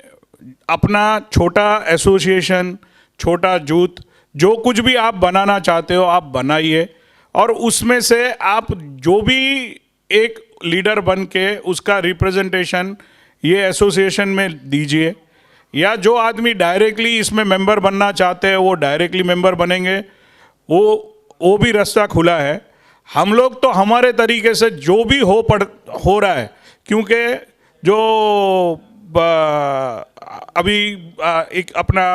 अपना छोटा एसोसिएशन, छोटा जूथ, जो कुछ भी आप बनाना चाहते हो आप बनाइए, और उसमें से आप जो भी एक लीडर बन के उसका रिप्रेजेंटेशन ये एसोसिएशन में दीजिए, या जो आदमी डायरेक्टली इसमें मेंबर बनना चाहते हैं वो डायरेक्टली मेंबर बनेंगे, वो भी रास्ता खुला है। हम लोग तो हमारे तरीके से जो भी हो रहा है, क्योंकि जो अभी एक अपना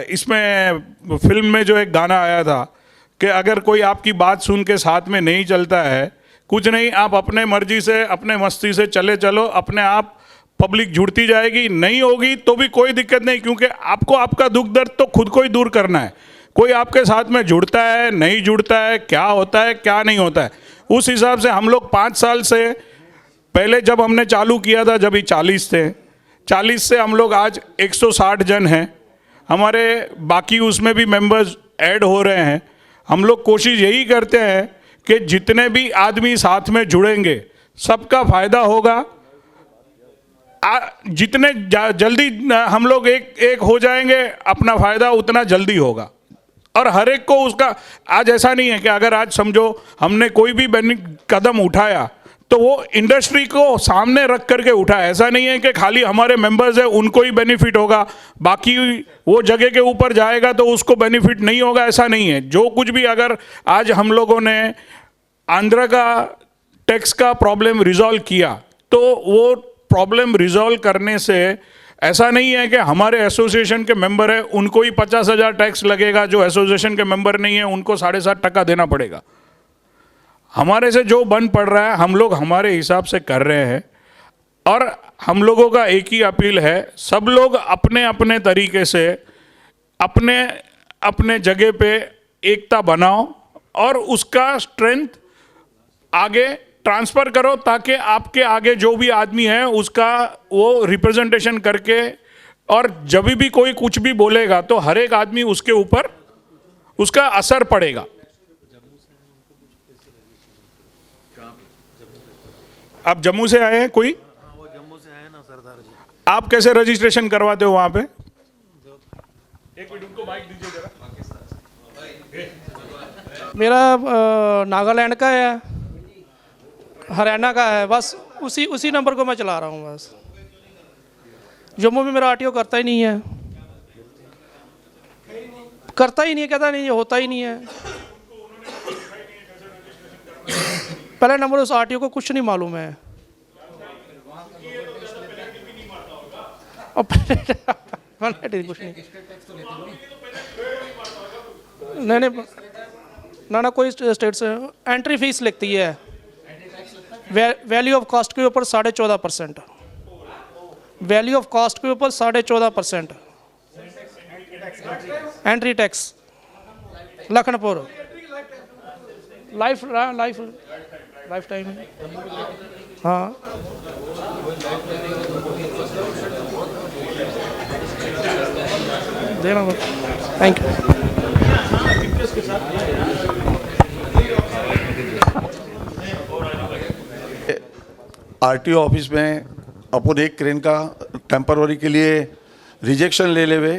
इसमें फिल्म में जो एक गाना आया था कि अगर कोई आपकी बात सुन के साथ में नहीं चलता है, कुछ नहीं, आप अपने मर्जी से अपने मस्ती से चलो, अपने आप पब्लिक जुड़ती जाएगी। नहीं होगी तो भी कोई दिक्कत नहीं, क्योंकि आपको आपका दुख दर्द तो खुद को ही दूर करना है। कोई आपके साथ में जुड़ता है नहीं जुड़ता है, क्या होता है क्या नहीं होता है, उस हिसाब से हम लोग 5 साल से पहले जब हमने चालू किया था, जब ही 40 थे, 40 से हम लोग आज 160 जन हैं। हमारे बाकी उसमें भी मेंबर्स ऐड हो रहे हैं। हम लोग कोशिश यही करते हैं कि जितने भी आदमी साथ में जुड़ेंगे सबका फायदा होगा। जितने जल्दी हम लोग एक हो जाएंगे अपना फायदा उतना जल्दी होगा। और हर एक को उसका, आज ऐसा नहीं है कि अगर आज समझो हमने कोई भी कदम उठाया तो वो इंडस्ट्री को सामने रख करके उठाया। ऐसा नहीं है कि खाली हमारे मेंबर्स है उनको ही बेनिफिट होगा, बाकी वो जगह के ऊपर जाएगा तो उसको बेनिफिट नहीं होगा, ऐसा नहीं है। जो कुछ भी अगर आज हम लोगों ने आंध्र का टैक्स का प्रॉब्लम रिजॉल्व किया, तो वो प्रॉब्लम रिजॉल्व करने से ऐसा नहीं है कि हमारे एसोसिएशन के मेंबर है उनको ही 50,000 टैक्स लगेगा, जो एसोसिएशन के मेंबर नहीं है उनको 7.5% देना पड़ेगा। हमारे से जो बन पड़ रहा है हम लोग हमारे हिसाब से कर रहे हैं। और हम लोगों का एक ही अपील है, सब लोग अपने अपने तरीके से अपने अपने जगह पे एकता बनाओ और उसका स्ट्रेंथ आगे ट्रांसफ़र करो, ताकि आपके आगे जो भी आदमी है उसका वो रिप्रेजेंटेशन करके, और जब भी कोई कुछ भी बोलेगा तो हर एक आदमी उसके ऊपर उसका असर पड़ेगा। आप जम्मू से आए हैं कोई? वो जम्मू से आए ना सरदार जी। आप कैसे रजिस्ट्रेशन करवाते हो वहां पे? एक मिनट उनको माइक दीजिए जरा। मेरा नागालैंड का है, हरियाणा का है, बस उसी नंबर को मैं चला रहा हूँ बस। जम्मू में मेरा आरटीओ करता ही नहीं है, कहता नहीं, ये होता ही नहीं है। पहले नंबर उस आरटीओ को कुछ नहीं मालूम है। और कुछ नहीं, ना कोई स्टेट से एंट्री फीस लगती है, वैल्यू ऑफ कॉस्ट के ऊपर 14.5%, वैल्यू ऑफ कॉस्ट के ऊपर 14.5% entry tax. Lakhanpur life time है। हाँ, देना। Thank you. आरटीओ ऑफिस में अपन एक क्रेन का टेम्पररी के लिए रिजेक्शन ले लेवे,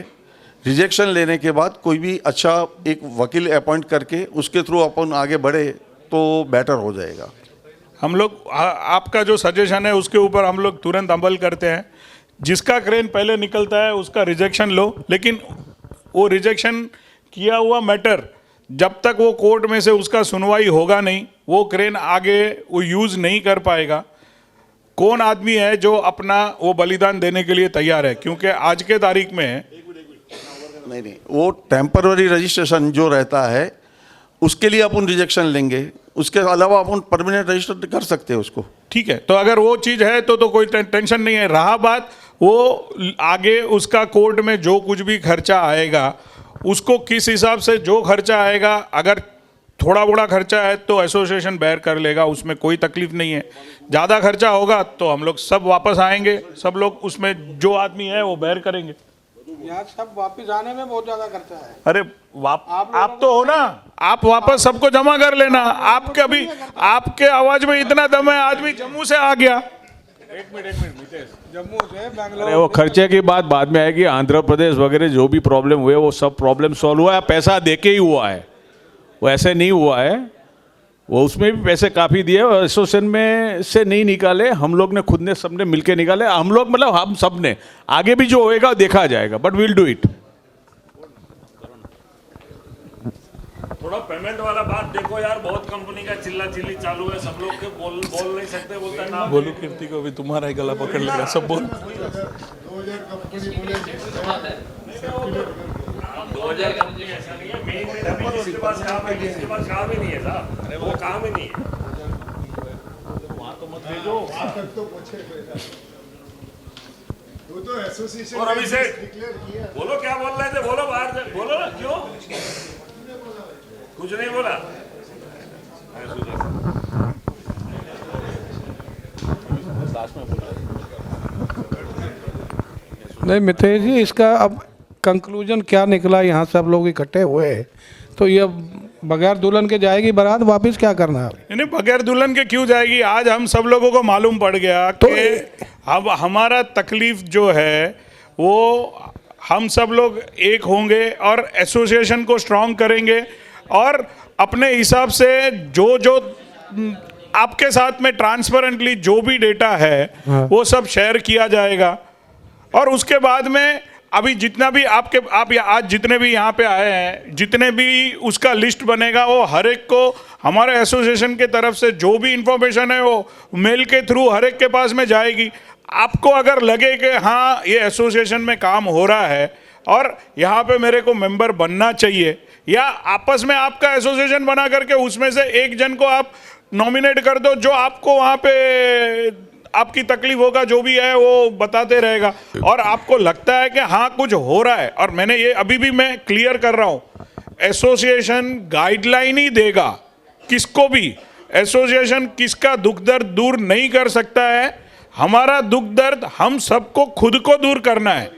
रिजेक्शन लेने के बाद कोई भी अच्छा एक वकील अपॉइंट करके उसके थ्रू अपन आगे बढ़े तो बेटर हो जाएगा। हम लोग आपका जो सजेशन है उसके ऊपर हम लोग तुरंत अमल करते हैं। जिसका क्रेन पहले निकलता है उसका रिजेक्शन लो, लेकिन वो रिजेक्शन किया हुआ मैटर जब तक वो कोर्ट में से उसका सुनवाई होगा नहीं, वो क्रेन आगे वो यूज़ नहीं कर पाएगा। कौन आदमी है जो अपना वो बलिदान देने के लिए तैयार है? क्योंकि आज के तारीख में नहीं, वो टेम्पररी रजिस्ट्रेशन जो रहता है उसके लिए अपन रिजेक्शन लेंगे, उसके अलावा अपन परमानेंट रजिस्टर कर सकते हैं उसको। ठीक है, तो अगर वो चीज़ है तो कोई टेंशन नहीं है। रहा बात वो आगे उसका कोर्ट में जो कुछ भी खर्चा आएगा उसको किस हिसाब से जो खर्चा आएगा, अगर थोड़ा बड़ा खर्चा है तो एसोसिएशन बेयर कर लेगा, उसमें कोई तकलीफ नहीं है। ज़्यादा खर्चा होगा तो हम लोग सब वापस आएंगे, सब लोग उसमें जो आदमी है वो बेयर करेंगे। यहाँ सब वापस आने में बहुत ज्यादा खर्चा है। अरे आप तो हो ना, आप वापस सबको जमा कर लेना। आपके अभी आपके आवाज में इतना दम है, आदमी जम्मू से आ गया। एक मिनट जम्मू से अरे बैंगलोर। वो खर्चे की बात बाद में आएगी। आंध्र प्रदेश वगैरह जो भी प्रॉब्लम हुए वो सब प्रॉब्लम सॉल्व हुआ है, पैसा दे के ही हुआ है, वो ऐसे नहीं हुआ है। वो उसमें भी पैसे काफ़ी दिए, एसोसिएशन में से नहीं निकाले, हम लोग ने खुद ने सबने मिलके निकाले। हम लोग मतलब हम सब ने, आगे भी जो होएगा देखा जाएगा, बट विल डू इट। थोड़ा पेमेंट वाला बात देखो यार, बहुत कंपनी का चिल्ला चिल्ली चालू है, सब लोग के बोल नहीं सकते, बोलता है ना बोलू कीर्ति को भी तुम्हारा ही गला पकड़ लेगा, सब बोल। 2000 कंपनी ऐसा नहीं है, मेन अभी जिसके पास काम है, जिसके पास काम ही नहीं है साहब, अरे वो काम ही नहीं है। वहाँ तो मत भेजो। और अभी से बोलो क्या बोल रहे थे, बोलो बाहर से बोलो ना, क्यों कुछ नहीं बोला। नहीं मितेश जी, इसका अब कंक्लूजन क्या निकला? यहाँ सब लोग इकट्ठे हुए तो ये बगैर दुल्हन के जाएगी बारात, वापस क्या करना है? नहीं, बगैर दुल्हन के क्यों जाएगी? आज हम सब लोगों को मालूम पड़ गया कि अब हमारा तकलीफ जो है वो हम सब लोग एक होंगे और एसोसिएशन को स्ट्रांग करेंगे और अपने हिसाब से जो आपके साथ में ट्रांसपेरेंटली जो भी डेटा है वो सब शेयर किया जाएगा। और उसके बाद में अभी जितना भी आप आज जितने भी यहाँ पे आए हैं, जितने भी उसका लिस्ट बनेगा वो हर एक को हमारे एसोसिएशन के तरफ से जो भी इंफॉर्मेशन है वो मेल के थ्रू हर एक के पास में जाएगी। आपको अगर लगे कि हाँ ये एसोसिएशन में काम हो रहा है और यहाँ पे मेरे को मेंबर बनना चाहिए, या आपस में आपका एसोसिएशन बना करके उसमें से एक जन को आप नॉमिनेट कर दो जो आपको वहाँ पे आपकी तकलीफ होगा, जो भी है वो बताते रहेगा और आपको लगता है कि हाँ कुछ हो रहा है। और मैंने ये अभी भी मैं क्लियर कर रहा हूँ, एसोसिएशन गाइडलाइन ही देगा किसको भी। एसोसिएशन किसका दुख दर्द दूर नहीं कर सकता है, हमारा दुख दर्द हम सबको खुद को दूर करना है।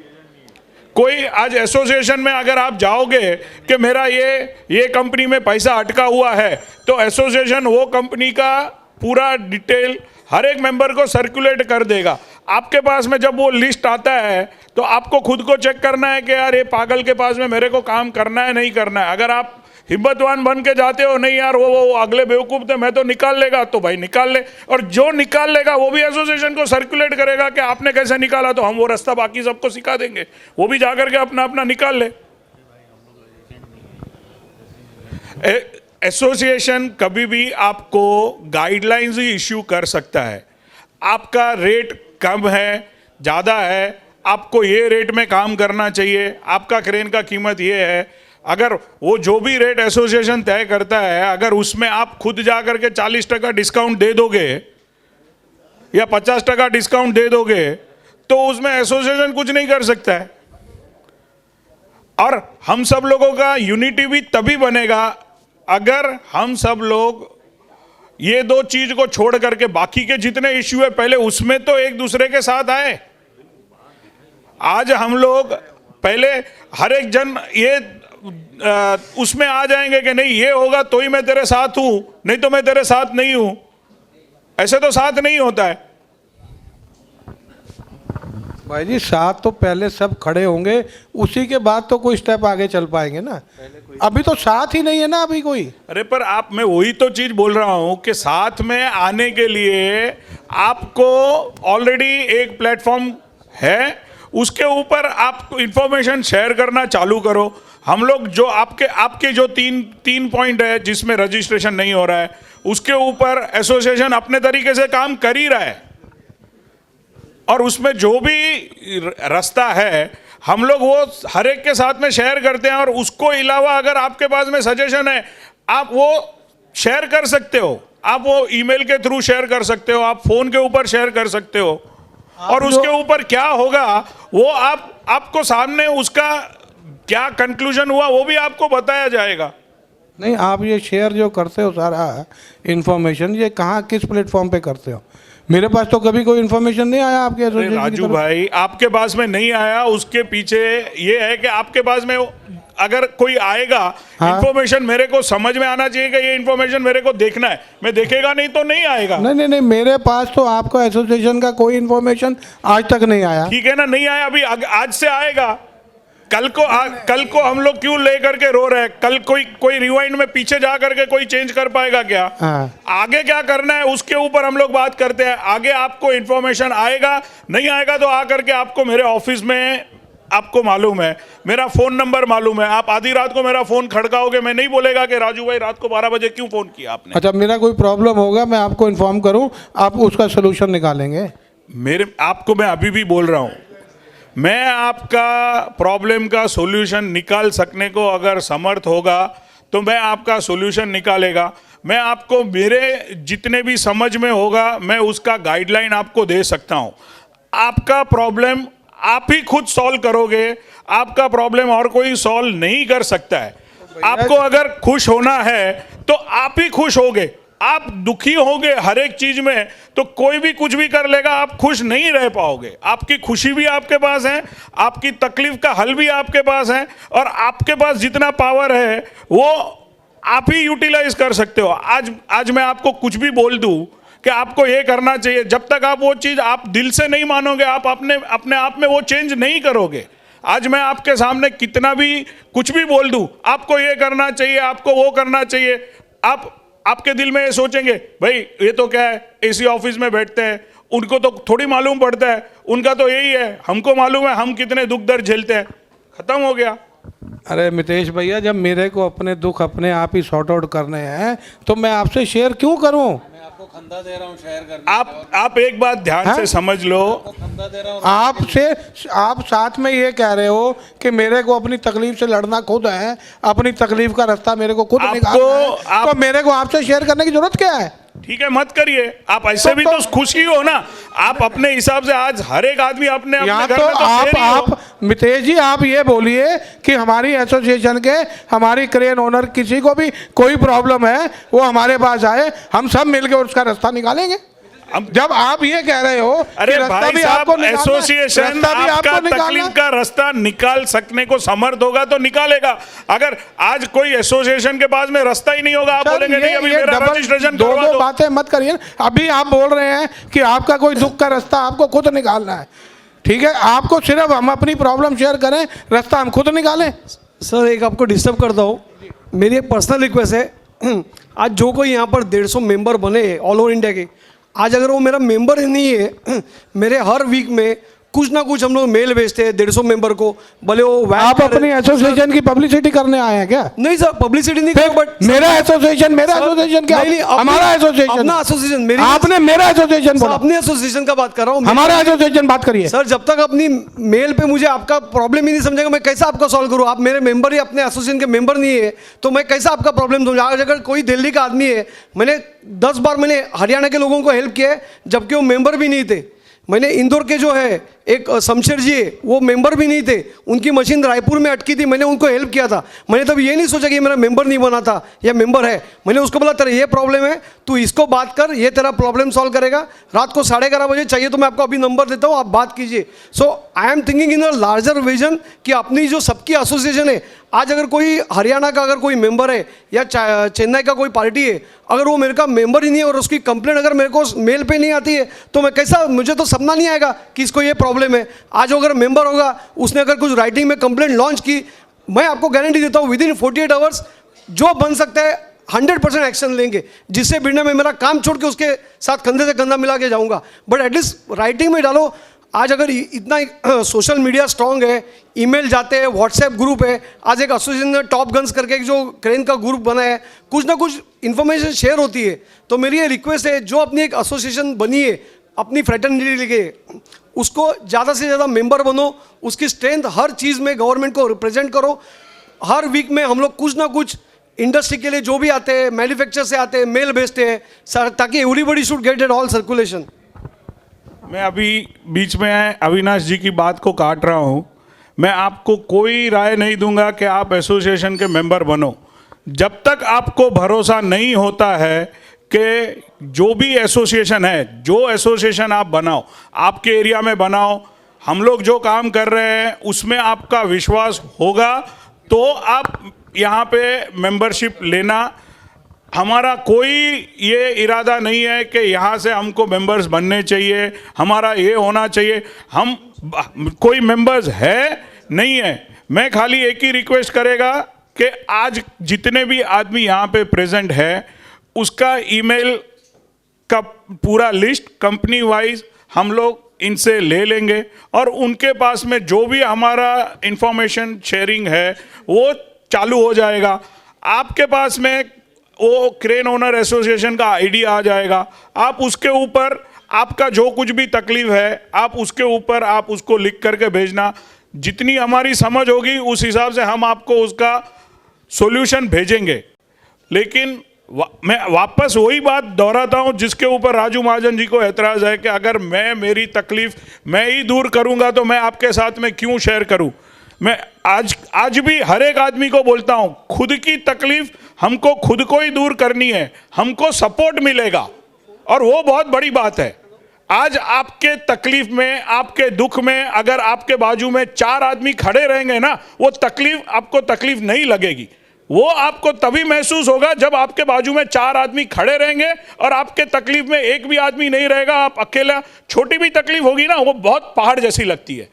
कोई आज एसोसिएशन में अगर आप जाओगे कि मेरा ये कंपनी में पैसा अटका हुआ है, तो एसोसिएशन वो कंपनी का पूरा डिटेल हर एक मेंबर को सर्कुलेट कर देगा। आपके पास में जब वो लिस्ट आता है तो आपको खुद को चेक करना है कि यार ये पागल के पास में मेरे को काम करना है नहीं करना है। अगर आप हिम्मतवान बन के जाते हो, नहीं यार वो अगले बेवकूफ़ थे, मैं तो निकाल लेगा, तो भाई निकाल ले। और जो निकाल लेगा वो भी एसोसिएशन को सर्कुलेट करेगा कि आपने कैसे निकाला, तो हम वो रास्ता बाकी सबको सिखा देंगे, वो भी जाकर के अपना अपना निकाल ले। एसोसिएशन कभी भी आपको गाइडलाइंस ही इश्यू कर सकता है। आपका रेट कम है, ज़्यादा है, आपको ये रेट में काम करना चाहिए, आपका क्रेन का कीमत ये है, अगर वो जो भी रेट एसोसिएशन तय करता है अगर उसमें आप खुद जा करके 40% डिस्काउंट दे दोगे या 50% डिस्काउंट दे दोगे तो उसमें एसोसिएशन कुछ नहीं कर सकता है। और हम सब लोगों का यूनिटी भी तभी बनेगा अगर हम सब लोग ये दो चीज को छोड़ करके बाकी के जितने इश्यू है पहले उसमें तो एक दूसरे के साथ आए। आज हम लोग पहले हर एक जन ये उसमें आ जाएंगे कि नहीं ये होगा तो ही मैं तेरे साथ हूं, नहीं तो मैं तेरे साथ नहीं हूं। ऐसे तो साथ नहीं होता है भाई जी। साथ तो पहले सब खड़े होंगे, उसी के बाद तो कोई स्टेप आगे चल पाएंगे ना। अभी तो साथ ही नहीं है ना अभी कोई। अरे पर मैं वही तो चीज बोल रहा हूं कि साथ में आने के लिए आपको ऑलरेडी एक प्लेटफॉर्म है, उसके ऊपर आप इंफॉर्मेशन शेयर करना चालू करो। हम लोग जो आपके जो तीन पॉइंट है जिसमें रजिस्ट्रेशन नहीं हो रहा है, उसके ऊपर एसोसिएशन अपने तरीके से काम कर ही रहा है और उसमें जो भी रास्ता है हम लोग वो हर एक के साथ में शेयर करते हैं। और उसको अलावा अगर आपके पास में सजेशन है आप वो शेयर कर सकते हो, आप वो ईमेल के थ्रू शेयर कर सकते हो, आप फोन के ऊपर शेयर कर सकते हो। और उसके ऊपर क्या होगा वो आपको सामने उसका क्या कंक्लूजन हुआ वो भी आपको बताया जाएगा। नहीं, आप ये शेयर जो करते हो सारा इन्फॉर्मेशन, ये कहाँ किस प्लेटफॉर्म पे करते हो? मेरे पास तो कभी कोई इन्फॉर्मेशन नहीं आया आपके अरे एसोसिएशन की राजू तरफ। भाई, आपके पास में नहीं आया, उसके पीछे ये है कि आपके पास में अगर कोई आएगा, हाँ? इन्फॉर्मेशन मेरे को समझ में आना चाहिए कि ये इन्फॉर्मेशन मेरे को देखना है, मैं देखेगा नहीं तो नहीं आएगा। नहीं, मेरे पास तो आपका एसोसिएशन का कोई इन्फॉर्मेशन आज तक नहीं आया। ठीक है ना, नहीं आया, अभी आज से आएगा। कल को हम लोग क्यों लेकर के रो रहे हैं? कल कोई रिवाइंड में पीछे जा करके कोई चेंज कर पाएगा क्या? हाँ। आगे क्या करना है उसके ऊपर हम लोग बात करते हैं। आगे आपको इन्फॉर्मेशन आएगा, नहीं आएगा तो आकर के आपको मेरे ऑफिस में, आपको मालूम है मेरा फोन नंबर मालूम है, आप आधी रात को मेरा फोन खड़काओगे, मैं नहीं बोलेगा कि राजू भाई रात को 12 बजे क्यों फोन किया आपने। अच्छा, मेरा कोई प्रॉब्लम होगा मैं आपको इन्फॉर्म करूं, आप उसका सोल्यूशन निकालेंगे? आपको मैं अभी भी बोल रहा हूं, मैं आपका प्रॉब्लम का सॉल्यूशन निकाल सकने को अगर समर्थ होगा तो मैं आपका सॉल्यूशन निकालेगा। मैं आपको मेरे जितने भी समझ में होगा मैं उसका गाइडलाइन आपको दे सकता हूं। आपका प्रॉब्लम आप ही खुद सॉल्व करोगे, आपका प्रॉब्लम और कोई सॉल्व नहीं कर सकता है। आपको अगर खुश होना है तो आप ही खुश होगे। आप दुखी होंगे हर एक चीज में तो कोई भी कुछ भी कर लेगा, आप खुश नहीं रह पाओगे। आपकी खुशी भी आपके पास है, आपकी तकलीफ का हल भी आपके पास है, और आपके पास जितना पावर है वो आप ही यूटिलाइज कर सकते हो। आज मैं आपको कुछ भी बोल दूं कि आपको ये करना चाहिए, जब तक आप वो चीज आप दिल से नहीं मानोगे, आप अपने आप में वो चेंज नहीं करोगे। आज मैं आपके सामने कितना भी कुछ भी बोल दूं, आपको ये करना चाहिए, आपको वो करना चाहिए, आपके दिल में ये सोचेंगे भाई ये तो क्या है, एसी ऑफिस में बैठते हैं, उनको तो थोड़ी मालूम पड़ता है, उनका तो यही है, हमको मालूम है हम कितने दुख दर्द झेलते हैं। खत्म हो गया। अरे मितेश भैया, जब मेरे को अपने दुख अपने आप ही सॉर्ट आउट करने हैं तो मैं आपसे शेयर क्यों करूं? मैं आपको खंदा दे रहा हूं शेयर करने। आप एक बात ध्यान से समझ लो, आप साथ में ये कह रहे हो कि मेरे को अपनी तकलीफ से लड़ना खुद है, अपनी तकलीफ का रास्ता मेरे को खुद निकालना है, तो मेरे को आपसे शेयर करने की जरूरत क्या है? ठीक है, मत करिए आप ऐसे भी तो खुशी हो ना। आप अपने हिसाब से आज हर एक आदमी अपने यहाँ घर तो में तो आप मितेश जी आप ये बोलिए कि हमारी एसोसिएशन के हमारी क्रेन ओनर किसी को भी कोई प्रॉब्लम है वो हमारे पास आए, हम सब मिलकर उसका रास्ता निकालेंगे। जब आप ये कह रहे हो अरे कि भाई साहब, एसोसिएशन आपका तकलीफ का रास्ता निकाल सकने को समर्थ होगा तो निकालेगा। अगर आज कोई एसोसिएशन के पास में रास्ता ही नहीं होगा, आप बोलेंगे नहीं अभी मेरा रजिस्ट्रेशन करवा दो। बातें मत करिए। अभी आप बोल रहे हैं कि आपका कोई दुख का रास्ता आपको खुद निकालना है, ठीक है, आपको सिर्फ हम अपनी प्रॉब्लम शेयर करें, रास्ता हम खुद निकालें। सर एक आपको डिस्टर्ब करता हूँ, मेरी एक पर्सनल रिक्वेस्ट है, आज जो कोई यहाँ पर 150 मेंबर बने ऑल ओवर इंडिया के, आज अगर वो मेरा मेंबर ही नहीं है, मेरे हर वीक में कुछ ना कुछ हम लोग मेल भेजते हैं 150 मेंबर को, भले वो आप अपनी एसोसिएशन की पब्लिसिटी करने आए हैं क्या? नहीं सर, पब्लिसिटी नहीं कर, बट मेरा एसोसिएशन क्या? हमारा एसोसिएशन, अपना एसोसिएशन, मेरी आपने मेरा एसोसिएशन बोला, अपने एसोसिएशन का बात कर रहा हूँ, हमारा एसोसिएशन बात करिए। सर जब तक अपनी मेल पे मुझे आपका प्रॉब्लम ही नहीं समझेगा, मैं कैसे आपका सॉल्व करूँ? आप मेरे मेंबर ही अपने एसोसिएशन के मेंबर नहीं है तो मैं कैसे आपका प्रॉब्लम समझा? आज अगर कोई दिल्ली का आदमी है, मैंने 10 बार मैंने हरियाणा के लोगों को हेल्प किया है जबकि वो मेंबर भी नहीं थे। मैंने इंदौर के जो है एक शमशेर जी है, वो मेंबर भी नहीं थे, उनकी मशीन रायपुर में अटकी थी, मैंने उनको हेल्प किया था। मैंने तब ये नहीं सोचा कि मेरा मेंबर नहीं बना था या मेंबर है, मैंने उसको बोला तेरा ये प्रॉब्लम है, तू इसको बात कर, ये तेरा प्रॉब्लम सॉल्व करेगा। रात को 11:30 बजे चाहिए तो मैं आपको अभी नंबर देता हूँ, आप बात कीजिए। So I am thinking in a larger vision कि अपनी जो सबकी एसोसिएशन है, आज अगर कोई हरियाणा का अगर कोई मेंबर है या चेन्नई का कोई पार्टी है, अगर वो मेरे का मेंबर ही नहीं है और उसकी कंप्लेंट अगर मेरे को मेल पे नहीं आती है तो मैं कैसा, मुझे तो सपना नहीं आएगा कि इसको ये प्रॉब्लम है। आज अगर मेंबर होगा, उसने अगर कुछ राइटिंग में कंप्लेंट लॉन्च की, मैं आपको गारंटी देता हूँ विदिन 48 आवर्स जो बन सकता है 100% एक्शन लेंगे, जिससे बिना में मेरा काम छोड़ के उसके साथ कंधे से कंधा मिला के जाऊंगा। बट एटलीस्ट राइटिंग में डालो। आज अगर इतना सोशल मीडिया स्ट्रांग है, ईमेल जाते हैं, व्हाट्सएप ग्रुप है, आज एक एसोसिएशन ने टॉप गन्स करके एक जो क्रेन का ग्रुप बना है, कुछ ना कुछ इन्फॉर्मेशन शेयर होती है। तो मेरी ये रिक्वेस्ट है, जो अपनी एक एसोसिएशन बनी है अपनी फ्रेटर्निटी लेके, उसको ज़्यादा से ज़्यादा मेंबर बनो, उसकी स्ट्रेंथ हर चीज़ में गवर्नमेंट को रिप्रेजेंट करो। हर वीक में हम लोग कुछ ना कुछ इंडस्ट्री के लिए जो भी आते हैं, मैन्युफैक्चर से आते हैं, मेल भेजते हैं सर, ताकि everybody should get it all circulation. मैं अभी बीच में अविनाश जी की बात को काट रहा हूँ। मैं आपको कोई राय नहीं दूंगा कि आप एसोसिएशन के मेंबर बनो। जब तक आपको भरोसा नहीं होता है कि जो भी एसोसिएशन है, जो एसोसिएशन आप बनाओ, आपके एरिया में बनाओ, हम लोग जो काम कर रहे हैं उसमें आपका विश्वास होगा तो आप यहाँ पे मेंबरशिप लेना। हमारा कोई ये इरादा नहीं है कि यहाँ से हमको मेंबर्स बनने चाहिए, हमारा ये होना चाहिए, हम कोई मेंबर्स है नहीं है। मैं खाली एक ही रिक्वेस्ट करेगा कि आज जितने भी आदमी यहाँ पे प्रेजेंट है उसका ईमेल का पूरा लिस्ट कंपनी वाइज हम लोग इनसे ले लेंगे और उनके पास में जो भी हमारा इंफॉर्मेशन शेयरिंग है वो चालू हो जाएगा। आपके पास में वो क्रेन ओनर एसोसिएशन का आईडी आ जाएगा, आप उसके ऊपर आपका जो कुछ भी तकलीफ है आप उसके ऊपर आप उसको लिख करके भेजना। जितनी हमारी समझ होगी उस हिसाब से हम आपको उसका सॉल्यूशन भेजेंगे। लेकिन मैं वापस वही बात दोहराता हूँ जिसके ऊपर राजू महाजन जी को एतराज़ है कि अगर मैं मेरी तकलीफ मैं ही दूर करूँगा तो मैं आपके साथ में क्यों शेयर करूँ। मैं आज भी हर एक आदमी को बोलता हूँ, खुद की तकलीफ हमको खुद को ही दूर करनी है, हमको सपोर्ट मिलेगा और वो बहुत बड़ी बात है। आज आपके तकलीफ में, आपके दुख में अगर आपके बाजू में 4 आदमी खड़े रहेंगे ना, वो तकलीफ आपको तकलीफ नहीं लगेगी। वो आपको तभी महसूस होगा जब आपके बाजू में 4 आदमी खड़े रहेंगे और आपके तकलीफ में एक भी आदमी नहीं रहेगा, आप अकेला, छोटी भी तकलीफ होगी ना वो बहुत पहाड़ जैसी लगती है।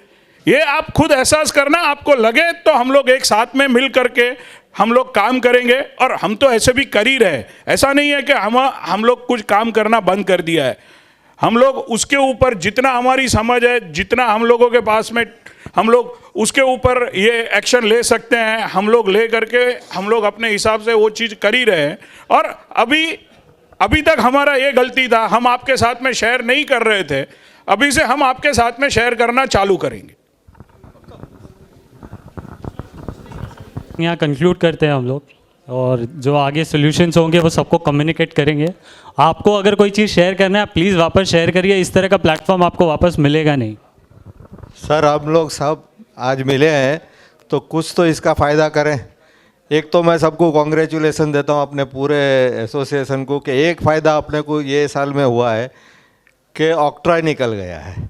ये आप खुद एहसास करना, आपको लगे तो हम लोग एक साथ में मिल करके हम लोग काम करेंगे और हम तो ऐसे भी कर ही रहे। ऐसा नहीं है कि हम लोग कुछ काम करना बंद कर दिया है। हम लोग उसके ऊपर जितना हमारी समझ है, जितना हम लोगों के पास में हम लोग उसके ऊपर ये एक्शन ले सकते हैं, हम लोग ले करके हम लोग अपने हिसाब से वो चीज़ कर ही रहे हैं। और अभी तक हमारा ये गलती था, हम आपके साथ में शेयर नहीं कर रहे थे, अभी से हम आपके साथ में शेयर करना चालू करेंगे। यहाँ कंक्लूड करते हैं हम लोग और जो आगे सॉल्यूशंस होंगे वो सबको कम्युनिकेट करेंगे। आपको अगर कोई चीज़ शेयर करना है प्लीज़ वापस शेयर करिए, इस तरह का प्लेटफॉर्म आपको वापस मिलेगा नहीं। सर हम लोग सब आज मिले हैं तो कुछ तो इसका फ़ायदा करें। एक तो मैं सबको कॉन्ग्रेचुलेसन देता हूँ अपने पूरे एसोसिएशन को कि एक फ़ायदा अपने को ये साल में हुआ है कि ऑक्ट्रॉय निकल गया है,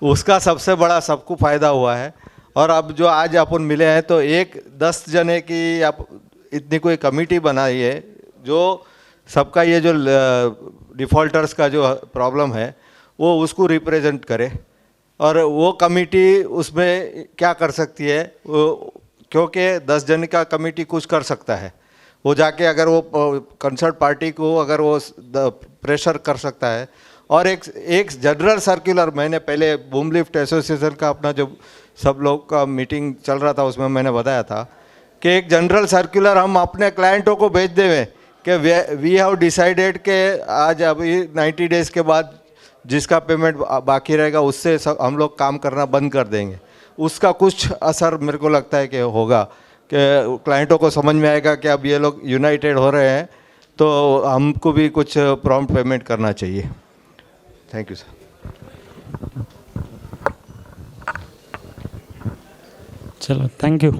उसका सबसे बड़ा सबको फ़ायदा हुआ है। और अब जो आज अपन मिले हैं तो 10 जने की आप इतनी कोई कमेटी बनाई है जो सबका ये जो डिफ़ॉल्टर्स का जो प्रॉब्लम है वो उसको रिप्रेजेंट करे। और वो कमेटी उसमें क्या कर सकती है, क्योंकि 10 जन का कमेटी कुछ कर सकता है, वो जाके अगर वो कंसर्ट पार्टी को अगर वो प्रेशर कर सकता है। और एक जनरल सर्कुलर मैंने पहले बूम लिफ्ट एसोसिएशन का अपना जो सब लोग का मीटिंग चल रहा था उसमें मैंने बताया था कि एक जनरल सर्कुलर हम अपने क्लाइंटों को भेज दें कि वी हैव डिसाइडेड कि आज अभी 90 डेज़ के बाद जिसका पेमेंट बाकी रहेगा उससे सब हम लोग काम करना बंद कर देंगे। उसका कुछ असर मेरे को लगता है कि होगा, कि क्लाइंटों को समझ में आएगा कि अब ये लोग यूनाइटेड हो रहे हैं तो हमको भी कुछ प्रॉम्प्ट पेमेंट करना चाहिए। Thank you sir. चलो थैंक यू।